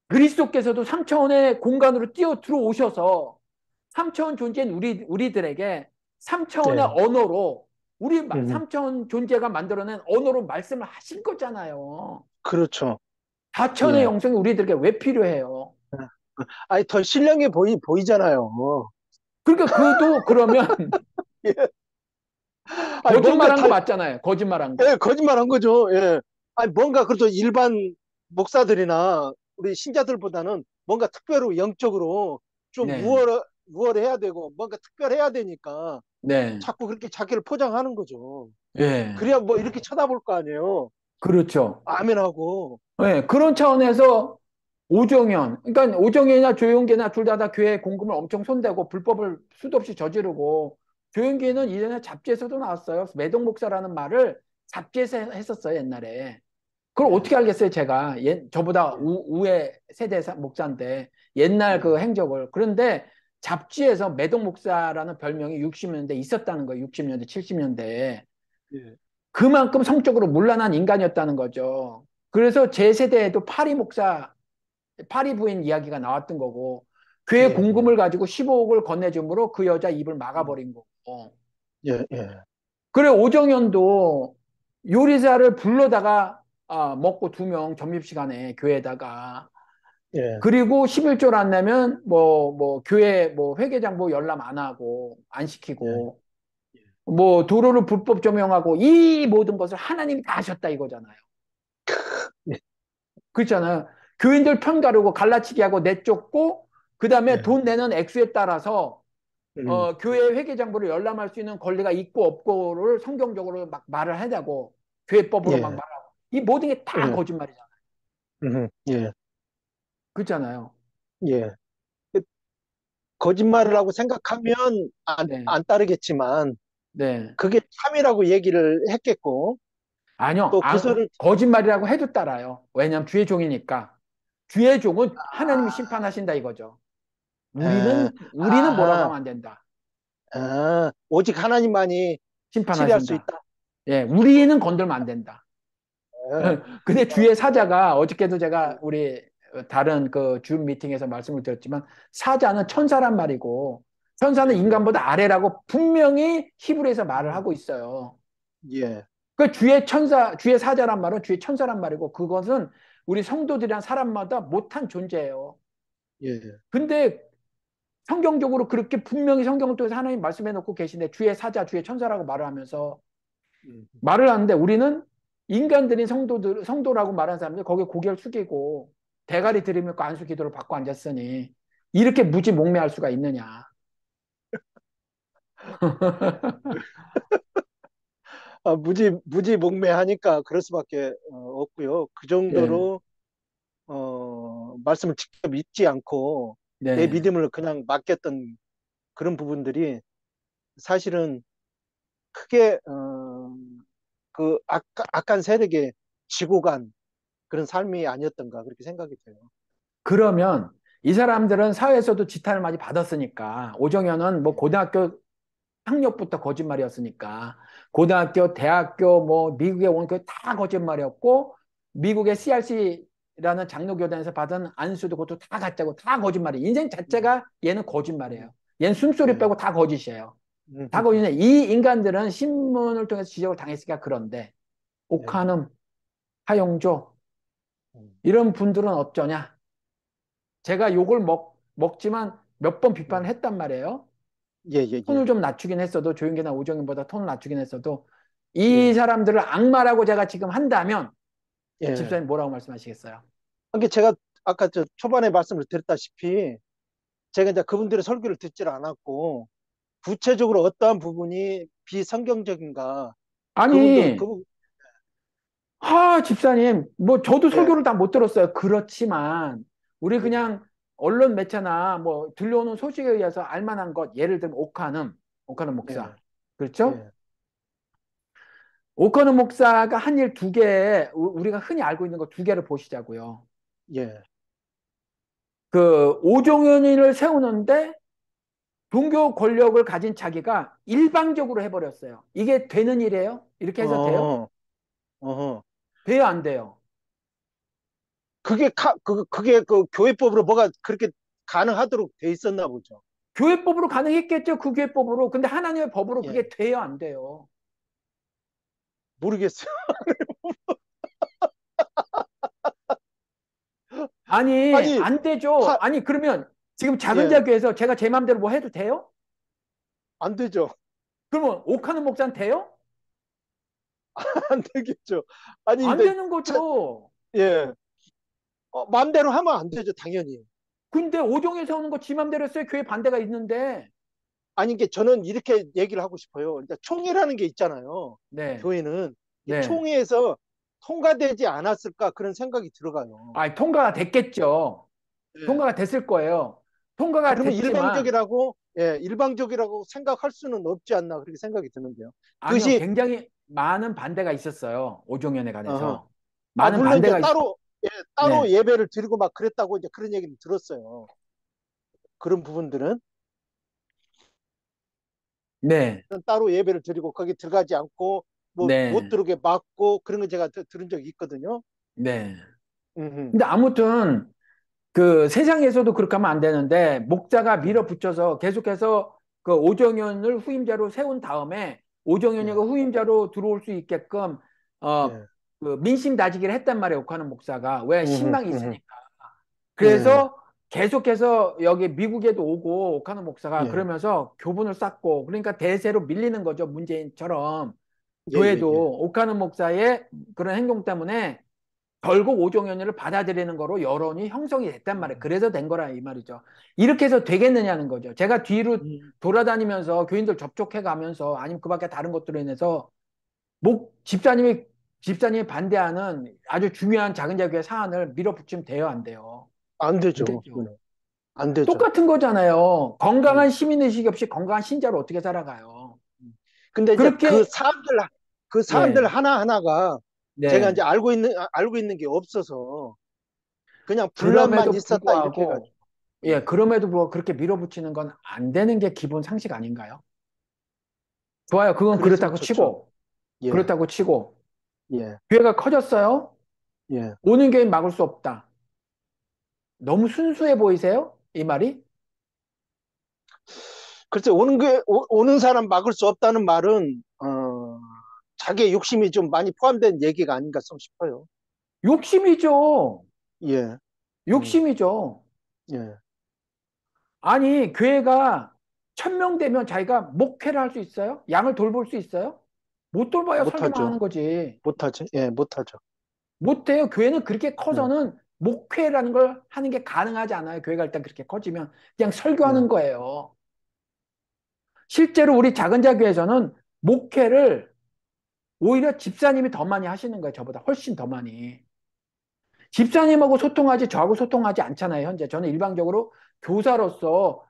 그리스도께서도 3차원의 공간으로 뛰어 들어오셔서 3차원 존재인 우리들에게 3차원의 예, 언어로 우리 음, 3차원 존재가 만들어낸 언어로 말씀을 하신 거잖아요. 그렇죠. 4차원의 예. 영성이 우리들에게 왜 필요해요? 아니, 더 신령해 보이잖아요. 그러니까 그도 그러면 예. 아니, 뭔가 거짓말한 다, 거 맞잖아요. 거짓말한 거. 예, 거짓말 한 거죠. 예. 아니, 뭔가, 그래도 일반 목사들이나 우리 신자들보다는 뭔가 특별히 영적으로 좀 네. 우월해야 되고, 뭔가 특별해야 되니까 네. 자꾸 그렇게 자기를 포장하는 거죠. 예. 그래야 뭐 이렇게 쳐다볼 거 아니에요. 그렇죠. 아멘하고. 예. 그런 차원에서 오정현, 그러니까 오정현이나 조용기나 둘 다 교회 공금을 엄청 손대고 불법을 수도 없이 저지르고 조용기는 이전에 잡지에서도 나왔어요. 매동 목사라는 말을 잡지에서 했었어요, 옛날에. 그걸 예, 어떻게 알겠어요, 제가. 저보다 예, 우회 세대 목사인데 옛날 그 예, 행적을. 그런데 잡지에서 매동 목사라는 별명이 60년대 있었다는 거예요, 60년대, 70년대에. 예, 그만큼 성적으로 문란한 인간이었다는 거죠. 그래서 제 세대에도 파리 목사 파리 부인 이야기가 나왔던 거고 예, 교회 예, 공금을 가지고 15억을 건네줌으로 그 여자 입을 음, 막아버린 거고. 예, 예, 그래 오정현도 요리사를 불러다가 먹고 2명 점심시간에 교회에다가 예, 그리고 11조를 안 내면 뭐 교회 뭐 회계장 뭐 열람 안 하고 안 예, 시키고 뭐 도로를 불법 조명하고 이 모든 것을 하나님이 다 하셨다 이거잖아요. 예, 그렇잖아요. 교인들 편 가르고 갈라치기 하고 내쫓고 그다음에 예, 돈 내는 액수에 따라서 음, 교회 회계장부를 열람할 수 있는 권리가 있고 없고를 성경적으로 막 말을 하자고 교회법으로 막 예, 말하고 이 모든 게 다 예, 거짓말이잖아요. 예, 그렇잖아요. 예. 거짓말을 하고 생각하면 네, 안 따르겠지만, 네. 그게 참이라고 얘기를 했겠고, 아니요, 또 그 소리를, 거짓말이라고 해도 따라요. 왜냐하면 주의 종이니까. 주의 종은 하나님이 심판하신다 이거죠. 아, 우리는 뭐라고 아하, 하면 안 된다. 오직 하나님만이 치리할 수 심판하신다. 있다. 예, 우리는 건들면 안 된다. 아, 근데 주의 사자가 어저께도 제가 예, 우리 다른 그 줌 미팅에서 말씀을 드렸지만 사자는 천사란 말이고 천사는 예, 인간보다 아래라고 분명히 히브리에서 말을 음, 하고 있어요. 예, 그 주의 천사, 주의 사자란 말은 주의 천사란 말이고 그것은 우리 성도들이란 사람마다 못한 존재예요. 예, 근데 성경적으로 그렇게 분명히 성경을 통해서 하나님 말씀해 놓고 계신데 주의 사자, 주의 천사라고 말을 하면서 음, 말을 하는데 우리는 인간들인 성도라고 말하는 사람들 거기에 고개를 숙이고 대가리 들이밀고 안수 기도를 받고 앉았으니 이렇게 무지몽매할 수가 있느냐. 무지몽매하니까 그럴 수밖에 없고요. 그 예, 정도로 말씀을 직접 믿지 않고 내 네. 믿음을 그냥 맡겼던 그런 부분들이 사실은 크게 그 악한 세력에 지고 간 그런 삶이 아니었던가 그렇게 생각이 돼요. 그러면 이 사람들은 사회에서도 지탄을 많이 받았으니까 오정현은 뭐 예, 고등학교 학력부터 거짓말이었으니까 고등학교, 대학교 뭐 미국에 온 그 다 거짓말이었고 미국의 CRC라는 장로교단에서 받은 안수도 그것도 다 가짜고 다 거짓말이에요. 인생 음, 자체가 얘는 거짓말이에요. 음, 얘는 숨소리 예, 빼고 다 거짓이에요. 음, 다 거짓이에요. 이 인간들은 신문을 통해서 지적을 당했으니까 그런데 예, 옥한음, 하용조 음. 이런 분들은 어쩌냐? 제가 욕을 먹지만 몇 번 비판을 음. 했단 말이에요. 예, 예, 예. 톤을 좀 낮추긴 했어도 조용기나 오정인보다 톤을 낮추긴 했어도 이 예. 사람들을 악마라고 제가 지금 한다면 예. 집사님 뭐라고 말씀하시겠어요? 그게 제가 아까 저 초반에 말씀을 드렸다시피 제가 이제 그분들의 설교를 듣질 않았고 구체적으로 어떠한 부분이 비성경적인가 그분도 아니, 그분 집사님, 뭐 저도 예, 설교를 다 못 들었어요. 그렇지만 우리 예, 그냥 언론 매체나 뭐 들려오는 소식에 의해서 알만한 것, 예를 들면 오카는 목사, 예, 그렇죠? 예, 오카는 목사가 한 일 두 개, 우리가 흔히 알고 있는 거 두 개를 보시자고요. 예. 그 오종현을 세우는데 종교 권력을 가진 자기가 일방적으로 해버렸어요. 이게 되는 일이에요? 이렇게 해서 돼요? 어, 어. 돼요, 안 돼요? 그게 그 교회법으로 뭐가 그렇게 가능하도록 돼 있었나 보죠. 교회법으로 가능했겠죠, 그 교회법으로. 근데 하나님의 법으로 예, 그게 돼요, 안 돼요? 모르겠어요. 아니, 아니, 안 되죠. 하, 아니, 그러면 지금 작은 예, 자교에서 제가 제 마음대로 뭐 해도 돼요? 안 되죠. 그러면 옥하는 목사는 돼요? 안 되겠죠. 아니, 안 근데, 되는 저, 거죠. 예, 마음대로 하면 안 되죠, 당연히. 근데 오종에 세우는 거 지 맘대로 했어요. 교회 반대가 있는데. 아니, 이게 저는 이렇게 얘기를 하고 싶어요. 그러니까 총회라는 게 있잖아요. 네, 교회는. 이 네. 총회에서 통과되지 않았을까 그런 생각이 들어가요. 통과가 됐겠죠. 예. 통과가 됐을 거예요. 통과가 그러면 됐지만, 일방적이라고 생각할 수는 없지 않나 그렇게 생각이 드는데요. 아니요, 그것이, 굉장히 많은 반대가 있었어요. 오종연에 어, 관해서. 많은 물론 이제 반대가 따로 네, 예배를 드리고 막 그랬다고 이제 그런 얘기는 들었어요. 그런 부분들은 네, 따로 예배를 드리고 거기 들어가지 않고 뭐 못 네, 들어오게 막고 그런 거 제가 들은 적이 있거든요. 네. 음, 근데 아무튼, 그 세상에서도 그렇게 하면 안 되는데, 목자가 예, 밀어붙여서 계속해서 그 오정연을 후임자로 세운 다음에, 오정연이가 예, 후임자로 들어올 수 있게끔, 어, 예, 그 민심 다지기를 했단 말이에요. 옥하는 목사가. 왜? 음, 신망이 음, 있으니까. 예, 그래서 계속해서 여기 미국에도 오고 옥하는 목사가 예, 그러면서 교분을 쌓고 그러니까 대세로 밀리는 거죠. 문재인처럼 예, 예, 교회도 예, 옥하는 목사의 그런 행동 때문에 결국 오종연이를 받아들이는 거로 여론이 형성이 됐단 말이에요. 음, 그래서 된 거라 이 말이죠. 이렇게 해서 되겠느냐는 거죠. 제가 뒤로 음, 돌아다니면서 교인들 접촉해 가면서 아니면 그 밖에 다른 것들로 인해서 집사님이 반대하는 아주 중요한 작은 자교회 사안을 밀어붙이면 돼요, 안 돼요? 안 안 되죠. 되죠. 그거는. 안 되죠. 똑같은 거잖아요. 건강한 음. 시민의식 없이 건강한 신자로 어떻게 살아가요? 근데 이제 그렇게, 그 사람들 예, 하나하나가 제가 이제 네. 알고 있는 게 없어서 그냥 분란만 그럼에도 있었다 이렇게 해가지고. 불구하고, 예, 예, 그럼에도 불구하고 그렇게 밀어붙이는 건 안 되는 게 기본 상식 아닌가요? 좋아요. 그건 그랬으면 그렇다고 좋죠. 치고, 예, 그렇다고 치고, 예, 교회가 커졌어요? 예. 오는 교회 막을 수 없다. 너무 순수해 보이세요? 이 말이? 글쎄, 오는 사람 막을 수 없다는 말은, 자기의 욕심이 좀 많이 포함된 얘기가 아닌가 싶어요. 욕심이죠. 예, 음, 욕심이죠. 예. 아니, 교회가 1,000명 되면 자기가 목회를 할 수 있어요? 양을 돌볼 수 있어요? 못 돌봐야 설교만 못하죠. 하는 거지. 못하죠. 예, 못하죠. 못해요. 교회는 그렇게 예, 커서는 목회라는 걸 하는 게 가능하지 않아요. 교회가 일단 그렇게 커지면 그냥 예, 설교하는 거예요. 실제로 우리 작은 자교에서는 목회를 오히려 집사님이 더 많이 하시는 거예요. 저보다 훨씬 더 많이. 집사님하고 소통하지 저하고 소통하지 않잖아요. 현재 저는 일방적으로 교사로서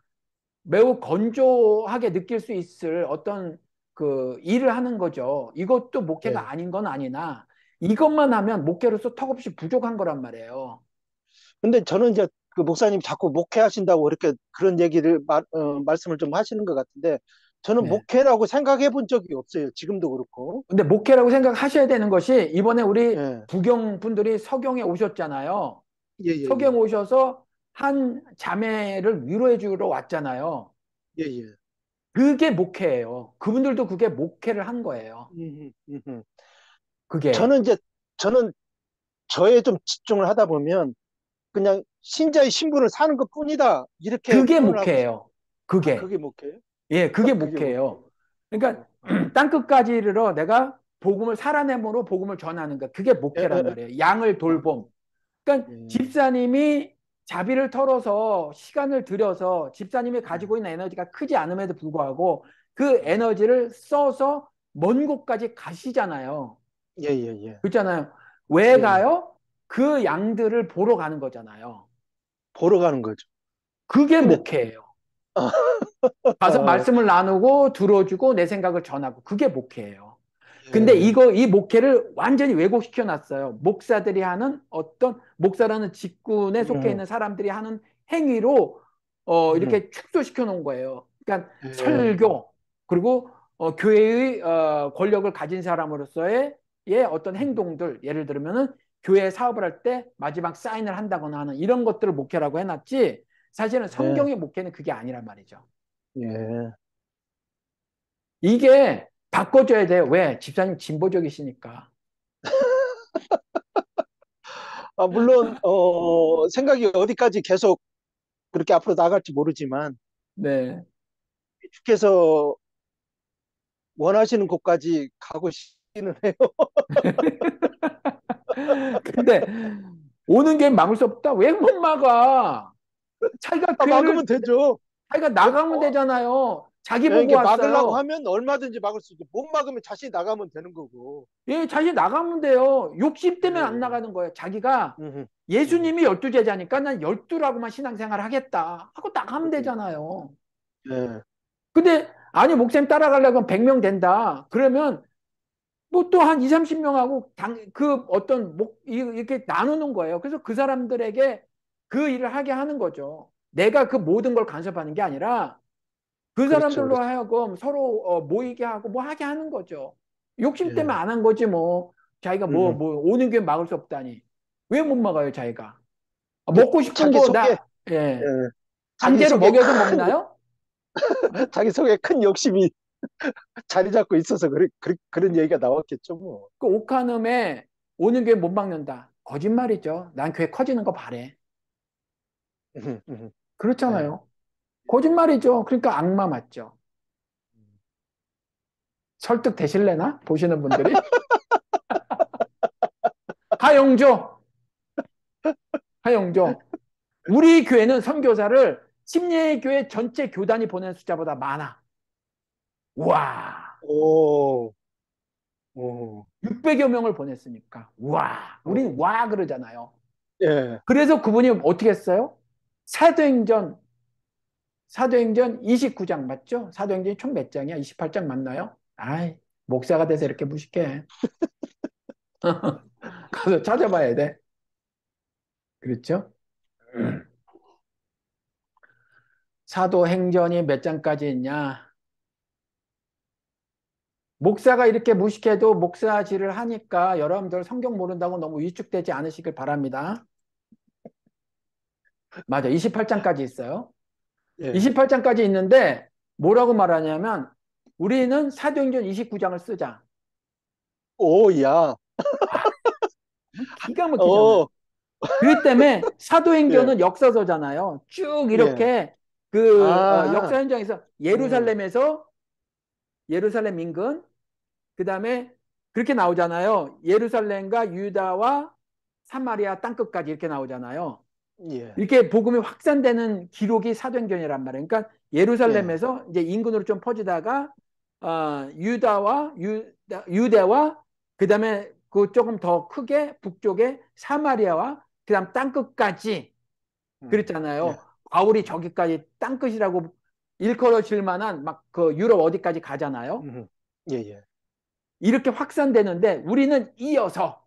매우 건조하게 느낄 수 있을 어떤 그 일을 하는 거죠. 이것도 목회가 예. 아닌 건 아니나 이것만 하면 목회로서 턱없이 부족한 거란 말이에요. 근데 저는 이제 그 목사님 자꾸 목회하신다고 이렇게 그런 얘기를 말씀을 좀 하시는 것 같은데 저는 네. 목회라고 생각해 본 적이 없어요. 지금도 그렇고. 근데 목회라고 생각하셔야 되는 것이 이번에 우리 예, 부경 분들이 서경에 오셨잖아요. 예, 예, 예, 서경 오셔서 한 자매를 위로해 주러 왔잖아요. 예, 예. 그게 목회예요. 그분들도 그게 목회를 한 거예요. 음, 음, 음. 그게. 저는 이제 저는 저에 좀 집중을 하다 보면 그냥 신자의 신분을 사는 것 뿐이다. 이렇게 그게 표현을 하고 싶어요. 목회예요. 그게. 그게 목회예요? 예, 그게 그게 목회예요? 목회예요. 그러니까 어. 땅끝까지 이르러 내가 복음을 살아내므로 복음을 전하는 것. 그게 에, 에, 목회란 에. 말이에요. 양을 아, 돌봄. 그러니까 예, 집사님이 자비를 털어서 시간을 들여서 집사님이 예, 가지고 있는 에너지가 크지 않음에도 불구하고 그 예, 에너지를 써서 먼 곳까지 가시잖아요. 예, 예, 예, 그렇잖아요. 왜 예, 예. 가요? 그 양들을 보러 가는 거잖아요. 보러 가는 거죠. 그게 근데, 목회예요. 아, 가서 아, 말씀을 나누고 들어주고 내 생각을 전하고 그게 목회예요. 근데 예, 이 목회를 완전히 왜곡시켜 놨어요. 목사들이 하는 어떤 목사라는 직군에 속해 음, 있는 사람들이 하는 행위로 음, 이렇게 축소시켜 놓은 거예요. 그러니까 예, 설교 그리고 교회의 권력을 가진 사람으로서의 어떤 행동들 예를 들면은 교회 사업을 할 때 마지막 사인을 한다거나 하는 이런 것들을 목회라고 해놨지 사실은 예, 성경의 목회는 그게 아니란 말이죠. 예. 이게 바꿔줘야 돼요. 왜? 집사님 진보적이시니까. 아, 물론, 생각이 어디까지 계속 그렇게 앞으로 나갈지 모르지만, 네. 주께서 원하시는 곳까지 가고 싶기는 해요. 근데 오는 게 막을 수 없다. 왜 못 막아? 자기가 아, 교회를 막으면 되죠. 자기가 어, 나가면 되잖아요. 자기 보고 이게 막으려고 왔어요. 하면 얼마든지 막을 수 있죠. 못 막으면 자신이 나가면 되는 거고. 예, 자기 나가면 돼요. 욕심 때문에 안 예, 나가는 거예요. 자기가 음, 음, 예수님이 12제자니까 난 12라고만 신앙생활 하겠다 하고 나가면 음, 되잖아요. 예, 근데 아니 목사님 따라가려면 100명 된다. 그러면 뭐 또 한 2, 30명하고 그 어떤 이렇게 나누는 거예요. 그래서 그 사람들에게 그 일을 하게 하는 거죠. 내가 그 모든 걸 간섭하는 게 아니라 그 그렇죠, 사람들로 그렇죠. 하여금 서로 모이게 하고 뭐 하게 하는 거죠. 욕심 때문에 예, 안 한 거지 뭐. 자기가 음, 오는 게 막을 수 없다니. 왜 못 막아요, 자기가? 이게 먹고 싶은 자기 거 속에, 예. 예, 자기 강제로 속에 먹여서 큰, 먹나요? 예? 자기 속에 큰 욕심이 자리 잡고 있어서 그런 얘기가 나왔겠죠, 뭐. 그 옥한음에 오는 게 못 막는다. 거짓말이죠. 난 교회 커지는 거 바래. 음, 음, 예. 그렇잖아요. 거짓말이죠. 그러니까 악마 맞죠. 설득 되실래나? 보시는 분들이. 하영조, 하영조. 우리 교회는 선교사를 침례 교회 전체 교단이 보낸 숫자보다 많아. 와, 오, 오, 600여 명을 보냈으니까. 와, 우린 어, 와 그러잖아요. 예. 그래서 그분이 어떻게 했어요? 사도행전, 사도행전 29장 맞죠? 사도행전이 총 몇 장이야? 28장 맞나요? 아이, 목사가 돼서 이렇게 무식해. 가서 찾아봐야 돼. 그렇죠? 사도행전이 몇 장까지 있냐? 목사가 이렇게 무식해도 목사질을 하니까 여러분들 성경 모른다고 너무 위축되지 않으시길 바랍니다. 맞아. 28장까지 있어요. 예. 28장까지 있는데 뭐라고 말하냐면 우리는 사도행전 29장을 쓰자. 오, 야, 아, 기가 막히잖아요. 어, 그렇기 때문에 예, 사도행전은 역사서잖아요. 쭉 예. 이렇게 아, 역사 현장에서 음, 예루살렘에서 예루살렘 인근 그다음에 그렇게 나오잖아요. 예루살렘과 유다와 사마리아 땅끝까지 이렇게 나오잖아요. 예, 이렇게 복음이 확산되는 기록이 사도행전이란 말이에요. 그러니까 예, 예루살렘에서 이제 인근으로 좀 퍼지다가 유대와 그다음에 그 조금 더 크게 북쪽에 사마리아와 그다음 땅끝까지 예, 그랬잖아요. 바울이 저기까지 땅끝이라고 일컬어질 만한 막 그 유럽 어디까지 가잖아요. 음, 예, 예, 이렇게 확산되는데 우리는 이어서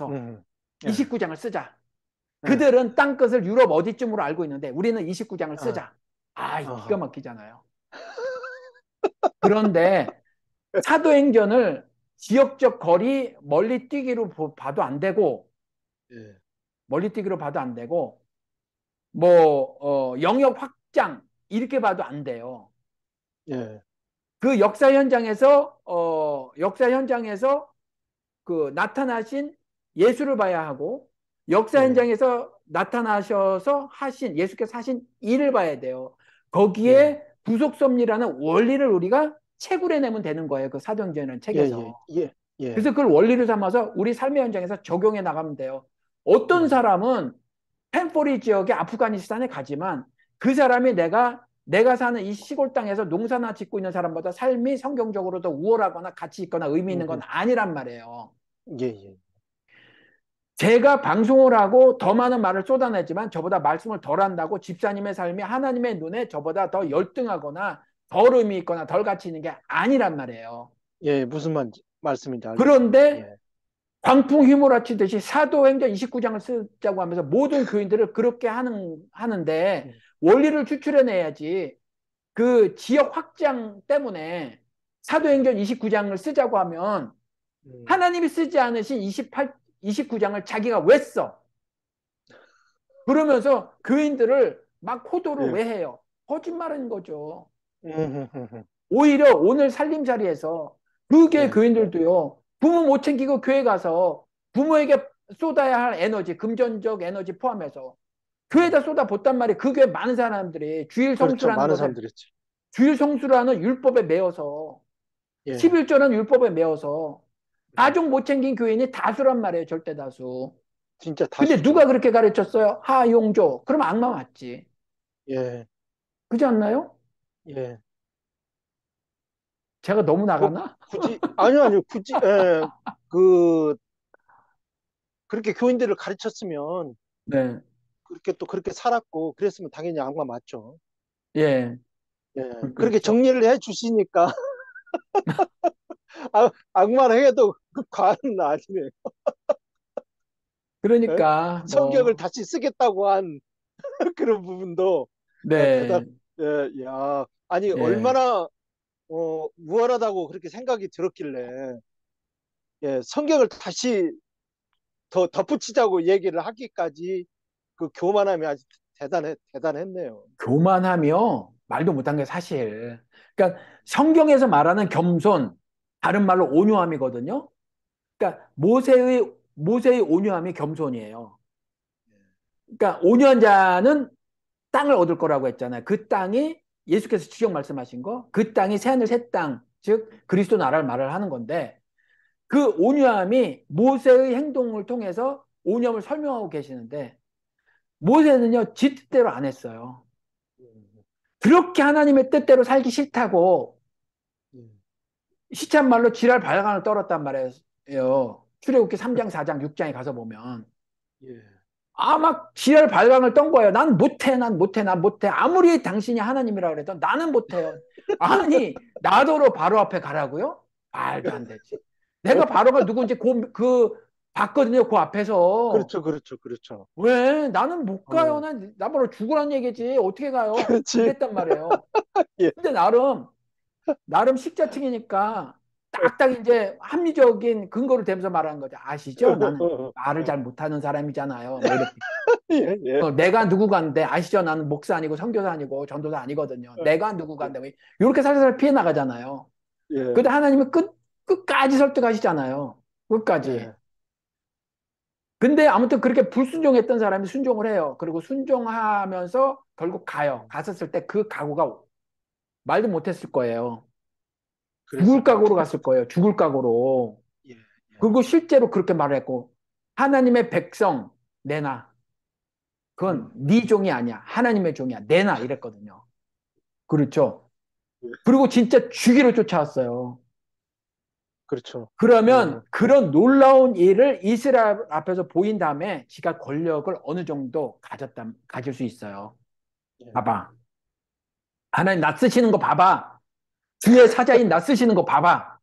음, 예, 29장을 쓰자. 예, 그들은 땅끝을 유럽 어디쯤으로 알고 있는데 우리는 29장을 아, 쓰자. 아, 기가 아, 막히잖아요. 그런데 사도행전을 지역적 거리 멀리 뛰기로 봐도 안 되고 예, 멀리 뛰기로 봐도 안 되고 뭐 영역 확장 이렇게 봐도 안 돼요. 예, 그 역사 현장에서 그 나타나신 예수를 봐야 하고 역사 예, 현장에서 나타나셔서 하신 예수께서 하신 일을 봐야 돼요. 예, 거기에 부속섭리라는 원리를 우리가 채굴해내면 되는 거예요. 그 사도행전이라는 예, 예, 책에서. 예, 예, 그래서 그걸 원리를 삼아서 우리 삶의 현장에서 적용해 나가면 돼요. 어떤 예, 사람은 펜포리 지역의 아프가니스탄에 가지만 그 사람이 내가 사는 이 시골 땅에서 농사나 짓고 있는 사람보다 삶이 성경적으로 더 우월하거나 가치 있거나 의미 있는 건 음, 아니란 말이에요. 예, 예, 제가 방송을 하고 더 많은 말을 쏟아내지만 저보다 말씀을 덜 한다고 집사님의 삶이 하나님의 눈에 저보다 더 열등하거나 덜 의미 있거나 덜 가치 있는 게 아니란 말이에요. 예, 무슨 말씀인지 알겠습니다. 그런데 예, 광풍 휘몰아치듯이 사도행전 29장을 쓰자고 하면서 모든 교인들을 그렇게 하는데 예, 원리를 추출해내야지 그 지역 확장 때문에 사도행전 29장을 쓰자고 하면 음, 하나님이 쓰지 않으신 29장을 자기가 왜 써? 그러면서 교인들을 막 호도를 예, 왜 해요? 거짓말인 거죠. 음, 음, 음, 오히려 오늘 살림살이에서 그게 예, 교인들도요. 부모 못 챙기고 교회 가서 부모에게 쏟아야 할 에너지, 금전적 에너지 포함해서 예, 교회에다 쏟아붓단 말이에요. 그 교회 많은 사람들이 주일 그렇죠. 성수라는 많은 것에 사람들이 있죠. 주일 성수라는 율법에 매여서 예, 11조는 율법에 매여서 예, 가족 못 챙긴 교인이 다수란 말이에요. 절대 다수. 진짜 근데 다수죠. 누가 그렇게 가르쳤어요? 하용조. 그럼 악마 맞지. 예, 그렇지 않나요? 예. 제가 너무 꼭 나가나? 굳이, 아니요, 아니요, 굳이, 예, 그, 그렇게 교인들을 가르쳤으면, 네. 그렇게 또 그렇게 살았고, 그랬으면 당연히 악마 맞죠. 예. 예, 그렇게 그렇죠. 정리를 해 주시니까, 악마를 해도 그 과언은 아니네요. 예? 그러니까 성경을 뭐 다시 쓰겠다고 한 그런 부분도, 대단, 네. 예, 야, 아니, 예. 얼마나, 우월하다고 그렇게 생각이 들었길래, 예, 성경을 다시 더 덧붙이자고 얘기를 하기까지 그 교만함이 아주 대단했네요. 교만하며 말도 못한 게 사실. 그러니까 성경에서 말하는 겸손, 다른 말로 온유함이거든요. 그러니까 모세의 온유함이 겸손이에요. 그러니까 온유한 자는 땅을 얻을 거라고 했잖아요. 그 땅이 예수께서 지적 말씀하신 거, 그 땅이 새하늘 새 땅, 즉 그리스도 나라를 말을 하는 건데 그 온유함이 모세의 행동을 통해서 온유함을 설명하고 계시는데 모세는요, 지 뜻대로 안 했어요. 음, 그렇게 하나님의 뜻대로 살기 싫다고 음, 시찬 말로 지랄 발광을 떨었단 말이에요. 출애굽기 3장, 4장, 6장에 가서 보면. 예, 막 지랄 발광을 떤 거예요. 난 못해, 난 못해, 난 못해. 아무리 당신이 하나님이라 그래도 나는 못해요. 아니, 나더러 바로 앞에 가라고요? 말도 안 되지. 내가 바로가 누군지 봤거든요. 그 앞에서. 그렇죠, 그렇죠, 그렇죠. 왜? 나는 못 가요. 어, 나보러 죽으란 얘기지. 어떻게 가요? 그렇지. 이랬단 말이에요. 예. 근데 나름 식자층이니까 딱딱 이제 합리적인 근거를 대면서 말하는 거죠. 아시죠? 나는 말을 잘 못하는 사람이잖아요. 뭐 이렇게. 예, 예, 내가 누구간데 아시죠? 나는 목사 아니고 선교사 아니고 전도사 아니거든요. 어, 내가 누구간데 이렇게 살살 피해 나가잖아요. 예, 그런데 하나님은 끝까지 설득하시잖아요. 끝까지. 예, 근데 아무튼 그렇게 불순종했던 사람이 순종을 해요. 그리고 순종하면서 결국 가요. 갔었을 때 그 각오가 말도 못했을 거예요. 그랬을 죽을 것 각오로 같아요. 갔을 거예요. 죽을 각오로. 예, 예, 그리고 실제로 그렇게 말을 했고 하나님의 백성 내놔. 그건 음, 네 종이 아니야. 하나님의 종이야. 내놔 이랬거든요. 그렇죠. 예, 그리고 진짜 죽이러 쫓아왔어요. 그렇죠. 그러면 그런 놀라운 일을 이스라엘 앞에서 보인 다음에 지가 권력을 어느 정도 가질 수 있어요. 예, 봐봐. 하나님 나 쓰시는 거 봐봐. 주의 사자인 나 쓰시는 거 봐봐.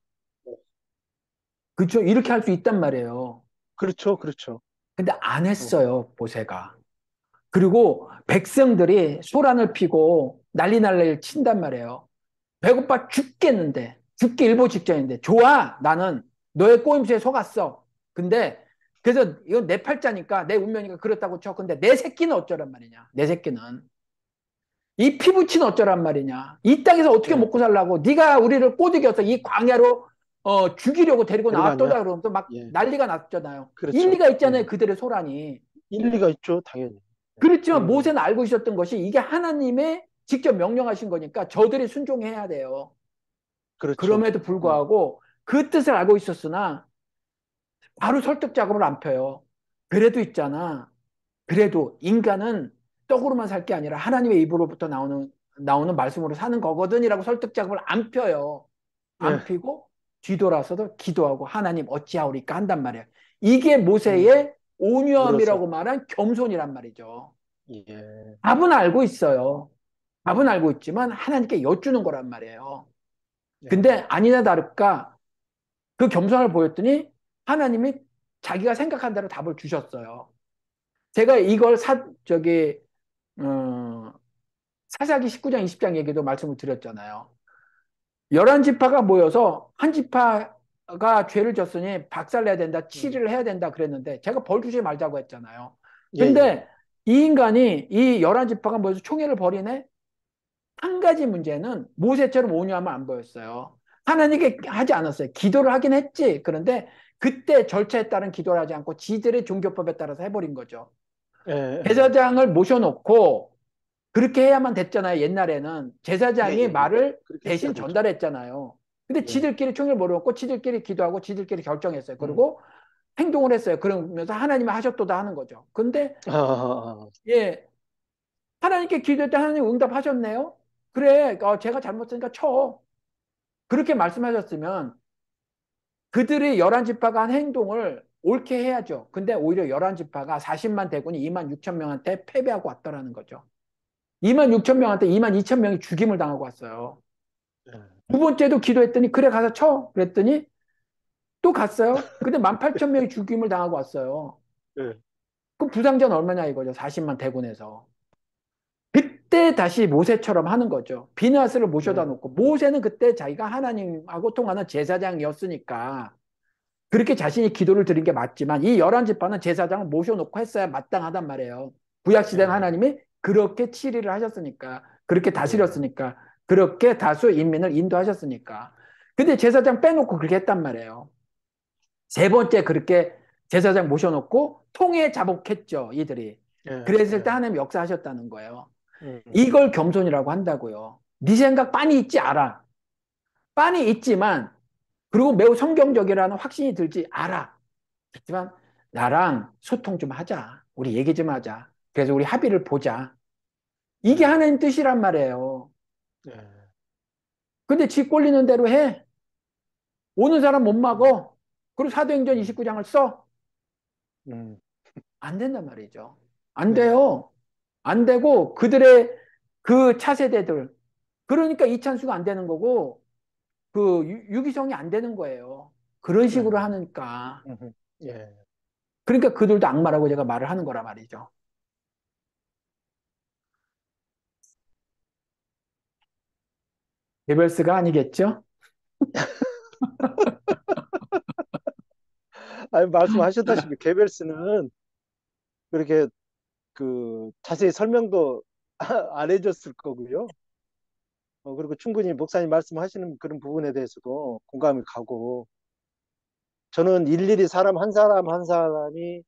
그렇죠. 이렇게 할 수 있단 말이에요. 그렇죠, 그렇죠. 근데 안 어, 했어요. 모세가. 그리고 백성들이 소란을 피고 난리 친단 말이에요. 배고파 죽겠는데, 죽기 일보 직전인데, 좋아, 나는 너의 꼬임수에 속았어. 근데, 그래서 이건 내 팔자니까, 내 운명이니까 그렇다고 쳐. 근데 내 새끼는 어쩌란 말이냐, 내 새끼는. 이 피부치는 어쩌란 말이냐. 이 땅에서 어떻게 예, 먹고 살라고. 네가 우리를 꼬드겨서 이 광야로, 죽이려고 데리고 데려가냐? 나왔다 그러면서 막 예, 난리가 났잖아요. 그렇죠. 일리가 있잖아요. 예. 그들의 소란이. 일리가 있죠, 당연히. 예, 그렇지만 일리가 있죠. 모세는 알고 있었던 것이 이게 하나님의 직접 명령하신 거니까 저들이 순종해야 돼요. 그렇죠. 그럼에도 예, 불구하고 그 뜻을 알고 있었으나 바로 설득 작업을 안 펴요. 그래도 있잖아. 그래도 인간은 떡으로만 살 게 아니라 하나님의 입으로부터 나오는 말씀으로 사는 거거든이라고 설득 작업을 안 펴요. 예, 안 피고 뒤돌아서도 기도하고 하나님 어찌하오리까 한단 말이에요. 이게 음, 모세의 물어서. 온유함이라고 말한 겸손이란 말이죠. 예, 답은 알고 있어요. 답은 알고 있지만 하나님께 여쭈는 거란 말이에요. 예, 근데 아니나 다를까 그 겸손을 보였더니 하나님이 자기가 생각한 대로 답을 주셨어요. 제가 이걸 어, 사사기 19장 20장 얘기도 말씀을 드렸잖아요. 11지파가 모여서 한 지파가 죄를 졌으니 박살내야 된다, 음, 치리를 해야 된다 그랬는데 제가 벌 주지 말자고 했잖아요. 예, 예, 근데 이 인간이 이 11지파가 모여서 총회를 벌이네? 한 가지 문제는 모세처럼 온유함을 안 보였어요. 하나님께 하지 않았어요. 기도를 하긴 했지. 그런데 그때 절차에 따른 기도를 하지 않고 지들의 종교법에 따라서 해버린 거죠. 예, 제사장을 모셔놓고 그렇게 해야만 됐잖아요. 옛날에는 예, 제사장이 예, 예. 말을 그렇게 했어야 대신 되죠. 전달했잖아요. 근데 예, 지들끼리 총을 모르고 지들끼리 기도하고 지들끼리 결정했어요. 음, 그리고 행동을 했어요. 그러면서 하나님이 하셨도다 하는 거죠. 근데 예, 하나님께 기도할 때 하나님 응답하셨네요. 그래, 제가 잘못했으니까 쳐. 그렇게 말씀하셨으면 그들이 11지파가 한 행동을 옳게 해야죠. 근데 오히려 11지파가 40만 대군이 2만 6천 명한테 패배하고 왔다라는 거죠. 2만 6천 명한테 2만 2천 명이 죽임을 당하고 왔어요. 예, 두 번째도 기도했더니 그래 가서 쳐. 그랬더니 또 갔어요. 근데 1만 8천 명이 죽임을 당하고 왔어요. 예, 그 부상자는 얼마냐 이거죠. 40만 대군에서. 그때 다시 모세처럼 하는 거죠. 비느하스를 모셔다 예, 놓고 모세는 그때 자기가 하나님하고 통하는 제사장이었으니까 그렇게 자신이 기도를 드린 게 맞지만 이 11지파는 제사장을 모셔놓고 했어야 마땅하단 말이에요. 구약시대는 예, 하나님이 그렇게 치리를 하셨으니까 그렇게 예, 다스렸으니까 그렇게 다수 인민을 인도하셨으니까 근데 제사장 빼놓고 그렇게 했단 말이에요. 세 번째 그렇게 제사장 모셔놓고 통에 자복했죠. 이들이. 예, 그랬을 때 예, 하나님 역사하셨다는 거예요. 음, 이걸 겸손이라고 한다고요. 네 생각 빤히 있지 알아. 빤히 있지만 그리고 매우 성경적이라는 확신이 들지 알아. 그렇지만 나랑 소통 좀 하자. 우리 얘기 좀 하자. 그래서 우리 합의를 보자. 이게 예, 하나님 뜻이란 말이에요. 예, 근데 지 꼴리는 대로 해. 오는 사람 못 음, 막어. 그리고 사도행전 음, 29장을 써. 음, 안 된단 말이죠. 안 예, 돼요. 안 되고 그들의 그 차세대들. 그러니까 이찬수가 안 되는 거고 그 유기성이 안 되는 거예요. 그런 예, 식으로 하니까. 예. 그러니까 그들도 악마라고 제가 말을 하는 거란 말이죠. 개별스가 아니겠죠? 아니, 말씀하셨다시피 개별스는 그렇게 그 자세히 설명도 안 해줬을 거고요. 그리고 충분히 목사님 말씀하시는 그런 부분에 대해서도 공감이 가고, 저는 일일이 사람 한 사람 한 사람이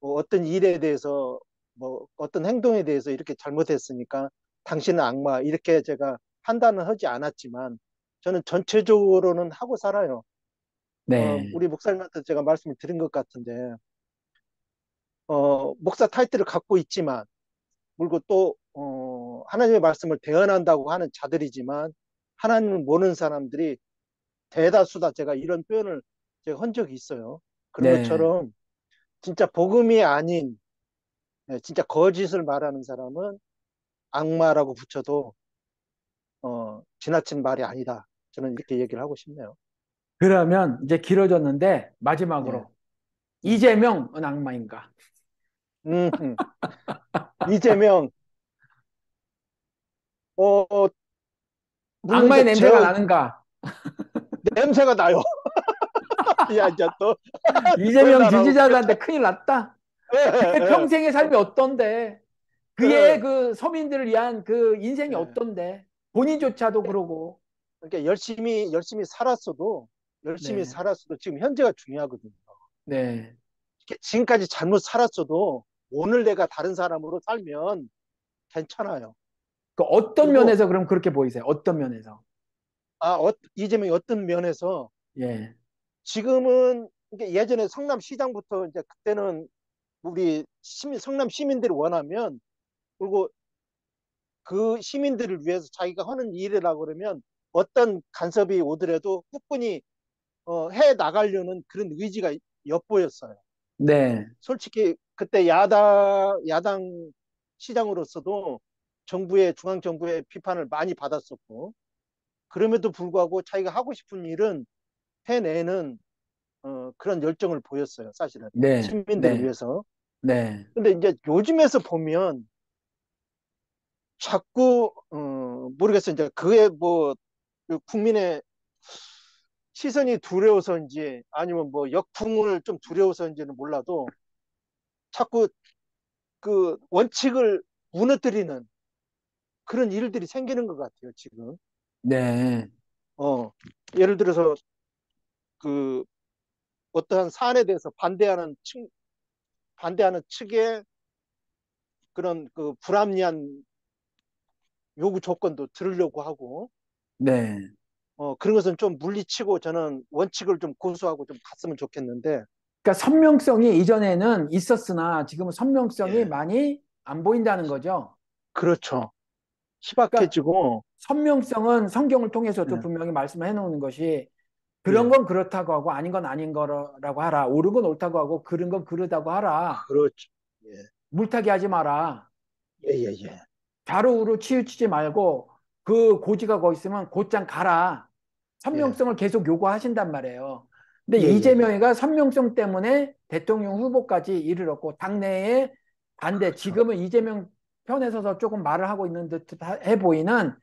뭐 어떤 일에 대해서 뭐 어떤 행동에 대해서 이렇게 잘못했으니까 당신은 악마 이렇게 제가 판단은 하지 않았지만 저는 전체적으로는 하고 살아요. 네. 우리 목사님한테 제가 말씀을 드린 것 같은데, 목사 타이틀을 갖고 있지만 그리고 또 하나님의 말씀을 대언한다고 하는 자들이지만 하나님을 모르는 사람들이 대다수다, 제가 이런 표현을 제가 한 적이 있어요. 그런 네. 것처럼 진짜 복음이 아닌, 진짜 거짓을 말하는 사람은 악마라고 붙여도 지나친 말이 아니다. 저는 이렇게 얘기를 하고 싶네요. 그러면 이제 길어졌는데 예, 마지막으로 예. 이재명은 악마인가? 음, 이재명, 어, 물론 악마의 이제 냄새가 나는가? 냄새가 나요. 야, 이제 또 큰일 이재명 나라고 그랬죠. 지지자들한테 큰일 났다. 예, 그의 예, 평생의 삶이 어떤데? 그의 예, 그 서민들을 위한 그 인생이 예. 어떤데? 본인조차도 그러고. 그러니까 열심히 살았어도 열심히 네, 살았어도 지금 현재가 중요하거든요. 네. 지금까지 잘못 살았어도 오늘 내가 다른 사람으로 살면 괜찮아요. 그 어떤 그리고 면에서 그럼 그렇게 보이세요? 어떤 면에서? 이재명이 어떤 면에서 예, 지금은 이게 예전에 성남시장부터 이제 그때는 우리 성남 시민들이 원하면 그리고 그 시민들을 위해서 자기가 하는 일이라고 그러면 어떤 간섭이 오더라도 꾸준히 해 나가려는 그런 의지가 엿보였어요. 네, 솔직히 그때 야당 시장으로서도 중앙정부의 비판을 많이 받았었고 그럼에도 불구하고 자기가 하고 싶은 일은 해내는 그런 열정을 보였어요. 사실은 네, 시민들을 네, 위해서. 네, 근데 이제 요즘에서 보면 자꾸 모르겠어요. 이제 그의 뭐 국민의 시선이 두려워서인지 아니면 뭐 역풍을 좀 두려워서인지는 몰라도 자꾸 그 원칙을 무너뜨리는 그런 일들이 생기는 것 같아요, 지금. 네, 어, 예를 들어서 그 어떠한 사안에 대해서 반대하는 측의 그런 그 불합리한 요구 조건도 들으려고 하고, 네. 그런 것은 좀 물리치고 저는 원칙을 좀 고수하고 좀 갔으면 좋겠는데, 그러니까 선명성이 이전에는 있었으나 지금은 선명성이 예, 많이 안 보인다는 거죠. 그렇죠. 그러니까 희박해지고, 선명성은 성경을 통해서도 예, 분명히 말씀을 해놓는 것이 그런 예, 건 그렇다고 하고 아닌 건 아닌 거라고 하라. 옳은 건 옳다고 하고 그른 건 그르다고 하라. 그렇죠. 예, 물타기 하지 마라. 예, 예, 예. 좌로우로 치우치지 말고 그 고지가 거기 있으면 곧장 가라. 예, 선명성을 계속 요구하신단 말이에요. 근데 예, 예, 예. 이재명이가 선명성 때문에 대통령 후보까지 이르렀고 당내에 반대 그렇죠. 지금은 이재명 편에 서서 조금 말을 하고 있는 듯 해 보이는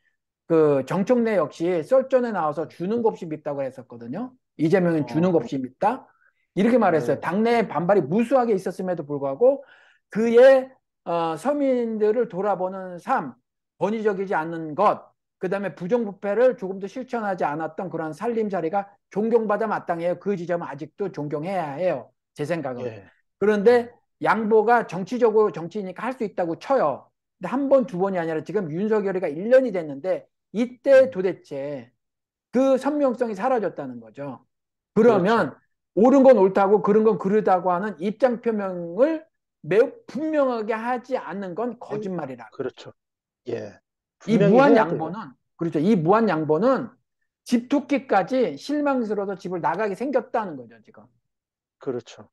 그 정청래 역시 썰전에 나와서 주는 거 없이 밉다고 했었거든요. 이재명은 주는 거 어, 없이 밉다. 이렇게 말했어요. 예, 당내에 반발이 무수하게 있었음에도 불구하고 그의 서민들을 돌아보는 삶, 권위적이지 않는 것, 그다음에 부정부패를 조금도 실천하지 않았던 그런 살림살이가 존경받아 마땅해요. 그 지점은 아직도 존경해야 해요. 제 생각은. 예, 그런데 예. 양보가 정치적으로 정치니까 할 수 있다고 쳐요. 근데 한 번, 두 번이 아니라 지금 윤석열이가 1년이 됐는데 이때 음, 도대체 그 선명성이 사라졌다는 거죠. 그렇죠. 그러면 옳은 건 옳다고 그른 건 그르다고 하는 입장 표명을 매우 분명하게 하지 않는 건 행- 거짓말이라. 그렇죠. 예. 이 분명히 무한 해야 돼요. 양보는 그렇죠. 이 무한 양보는 집 토끼까지 실망스러워서 집을 나가게 생겼다는 거죠, 지금. 그렇죠.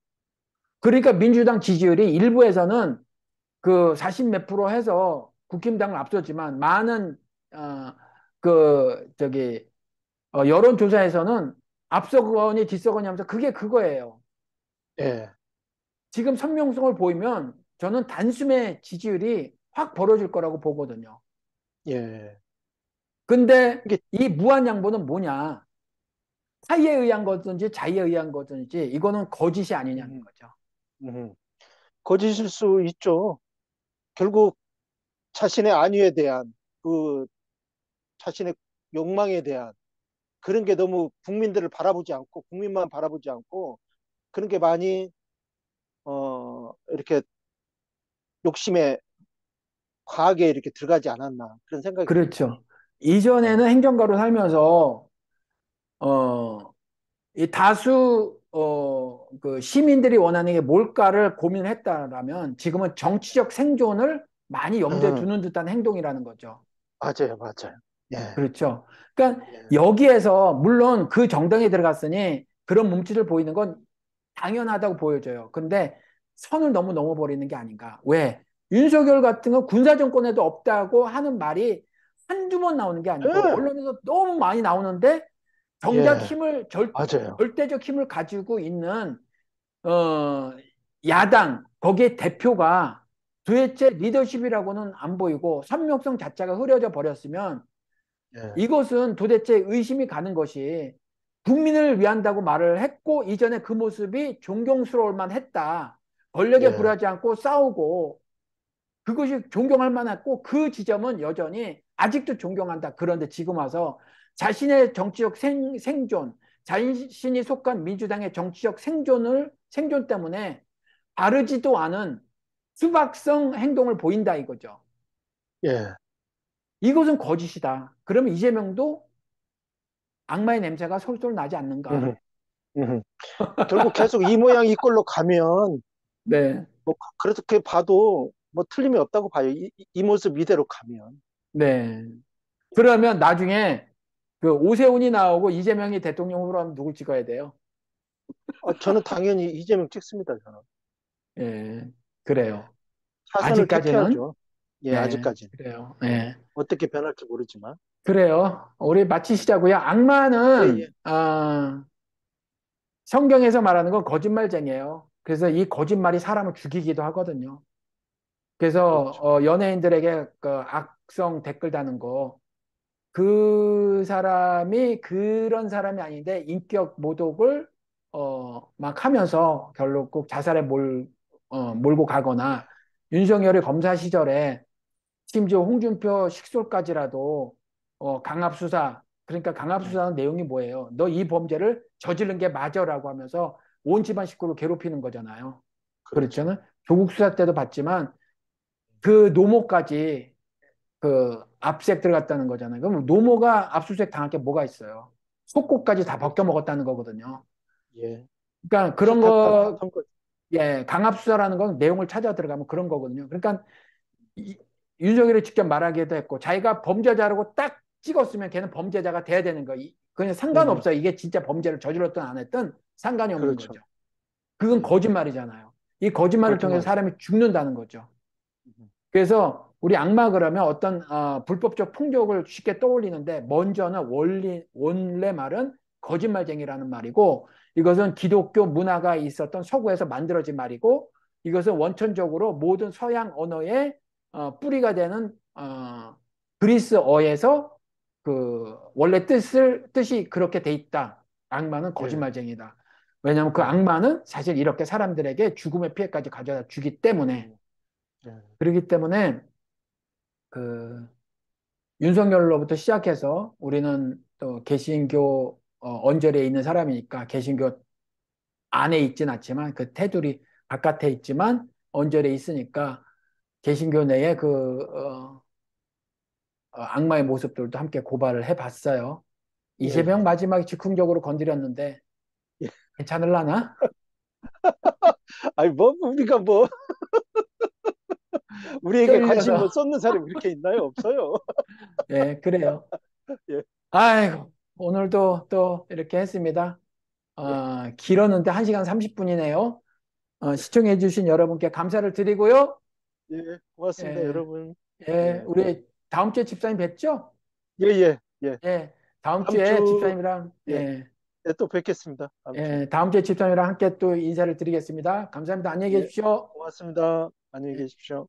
그러니까 민주당 지지율이 일부에서는 그 40 몇 프로 해서 국힘당을 앞섰지만 많은 그 저기 여론조사에서는 앞서거니 뒤서거니 하면서 그게 그거예요. 예, 지금 선명성을 보이면 저는 단숨에 지지율이 확 벌어질 거라고 보거든요. 예. 근데 이게, 이 무한 양보는 뭐냐? 사이에 의한 거든지 자의에 의한 거든지 이거는 거짓이 아니냐는 음, 거죠. 음, 거짓일 수 있죠. 결국 자신의 안위에 대한 그 자신의 욕망에 대한 그런 게 너무 국민들을 바라보지 않고 국민만 바라보지 않고 그런 게 많이 이렇게 욕심에 과하게 이렇게 들어가지 않았나 그런 생각이 듭니다. 그렇죠. 예, 이전에는 행정가로 살면서 어, 이 다수 그 시민들이 원하는 게 뭘까를 고민했다라면 지금은 정치적 생존을 많이 염두에 어, 두는 듯한 행동이라는 거죠. 맞아요, 맞아요. 예, 그렇죠. 그러니까 예, 여기에서 물론 그 정당에 들어갔으니 그런 몸짓을 보이는 건 당연하다고 보여져요. 근데 선을 너무 넘어버리는 게 아닌가. 왜? 윤석열 같은 건 군사정권에도 없다고 하는 말이 한두 번 나오는 게 아니고 예, 언론에서 너무 많이 나오는데 정작 예, 힘을 맞아요. 절대적 힘을 가지고 있는 어, 야당 거기에 대표가 도대체 리더십이라고는 안 보이고 선명성 자체가 흐려져 버렸으면 예, 이것은 도대체 의심이 가는 것이 국민을 위한다고 말을 했고 이전에 그 모습이 존경스러울 만했다. 권력에 예, 굴하지 않고 싸우고 그것이 존경할 만했고 그 지점은 여전히 아직도 존경한다. 그런데 지금 와서 자신의 정치적 생존 자신이 속한 민주당의 정치적 생존 때문에 바르지도 않은 수박성 행동을 보인다 이거죠. 예. 이것은 거짓이다. 그러면 이재명도 악마의 냄새가 솔솔 나지 않는가? 음, 음. 결국 계속 이 모양 이 꼴로 가면 네, 뭐 그렇게 봐도 뭐 틀림이 없다고 봐요. 이 모습 이대로 가면. 네. 그러면 나중에 그 오세훈이 나오고 이재명이 대통령 후보로 하면 누굴 찍어야 돼요? 저는 당연히 이재명 찍습니다. 저는. 예, 예. 그래요. 차선을 아직까지는, 택해야죠. 예, 네, 아직까지는. 그래요. 예. 예, 어떻게 변할지 모르지만. 그래요. 우리 마치시자고요. 예, 악마는, 예. 성경에서 말하는 건 거짓말쟁이에요. 그래서 이 거짓말이 사람을 죽이기도 하거든요. 그래서, 그렇죠. 연예인들에게 그 악성 댓글 다는 거, 그 사람이 그런 사람이 아닌데 인격 모독을 막 하면서 결국 꼭 자살에 몰고 가거나 윤석열이 검사 시절에 심지어 홍준표 식솔까지라도 강압수사 그러니까 예, 강압수사는 내용이 뭐예요? 너 이 범죄를 저지른 게 맞아라고 하면서 온 집안 식구를 괴롭히는 거잖아요. 그렇죠. 그렇잖아요. 조국 수사 때도 봤지만 그 노모까지 그 압수수색 들어갔다는 거잖아요. 그럼 노모가 압수수색 당할 게 뭐가 있어요? 속고까지 다 벗겨 그렇죠. 먹었다는 거거든요. 예. 그러니까 다, 그런 다, 다, 다 거, 턴 거죠. 예, 강압수사라는 건 내용을 찾아 들어가면 그런 거거든요. 그러니까 이- 윤석열이 직접 말하기도 했고 자기가 범죄자라고 딱 찍었으면 걔는 범죄자가 돼야 되는 거. 그냥 음, 상관없어요. 이게 진짜 범죄를 저질렀든 안 했든 상관이 없는 그렇죠. 거죠. 그건 예. 거짓말이잖아요. 이 거짓말을 통해서 거짓말이죠. 사람이 죽는다는 거죠. 음, 그래서 우리 악마 그러면 어떤 불법적 풍족을 쉽게 떠올리는데 먼저는 원래 말은 거짓말쟁이라는 말이고 이것은 기독교 문화가 있었던 서구에서 만들어진 말이고 이것은 원천적으로 모든 서양 언어의 뿌리가 되는 그리스어에서 그 원래 뜻이 그렇게 돼 있다. 악마는 예. 거짓말쟁이다. 왜냐하면 그 예. 악마는 사실 이렇게 사람들에게 죽음의 피해까지 가져다 주기 때문에 음, 예. 그렇기 때문에 그 윤석열로부터 시작해서 우리는 또 개신교 언저리에 있는 사람이니까 개신교 안에 있진 않지만 그 테두리 바깥에 있지만 언저리에 있으니까 개신교 내에 악마의 모습들도 함께 고발을 해봤어요. 예, 이재명 예. 마지막에 즉흥적으로 건드렸는데 예. 괜찮을라나? 아니, 뭐, 우리가 뭐, 우리에게 관심 뭐 쫄려서 쏟는 사람이 그렇게 있나요? 없어요. 예 그래요. 예, 아이고 오늘도 또 이렇게 했습니다. 예, 길었는데 1시간 30분이네요. 시청해주신 여러분께 감사를 드리고요. 예. 고맙습니다, 예, 여러분. 예, 예, 우리 다음 주에 집사님 뵙죠? 예, 예, 예. 예, 다음 다음 주에 주, 집사님이랑, 예, 예, 예, 또 뵙겠습니다. 다음 주에. 다음 주에 집사님이랑 함께 또 인사를 드리겠습니다. 감사합니다. 안녕히 예, 계십시오. 고맙습니다. 안녕히 예. 계십시오.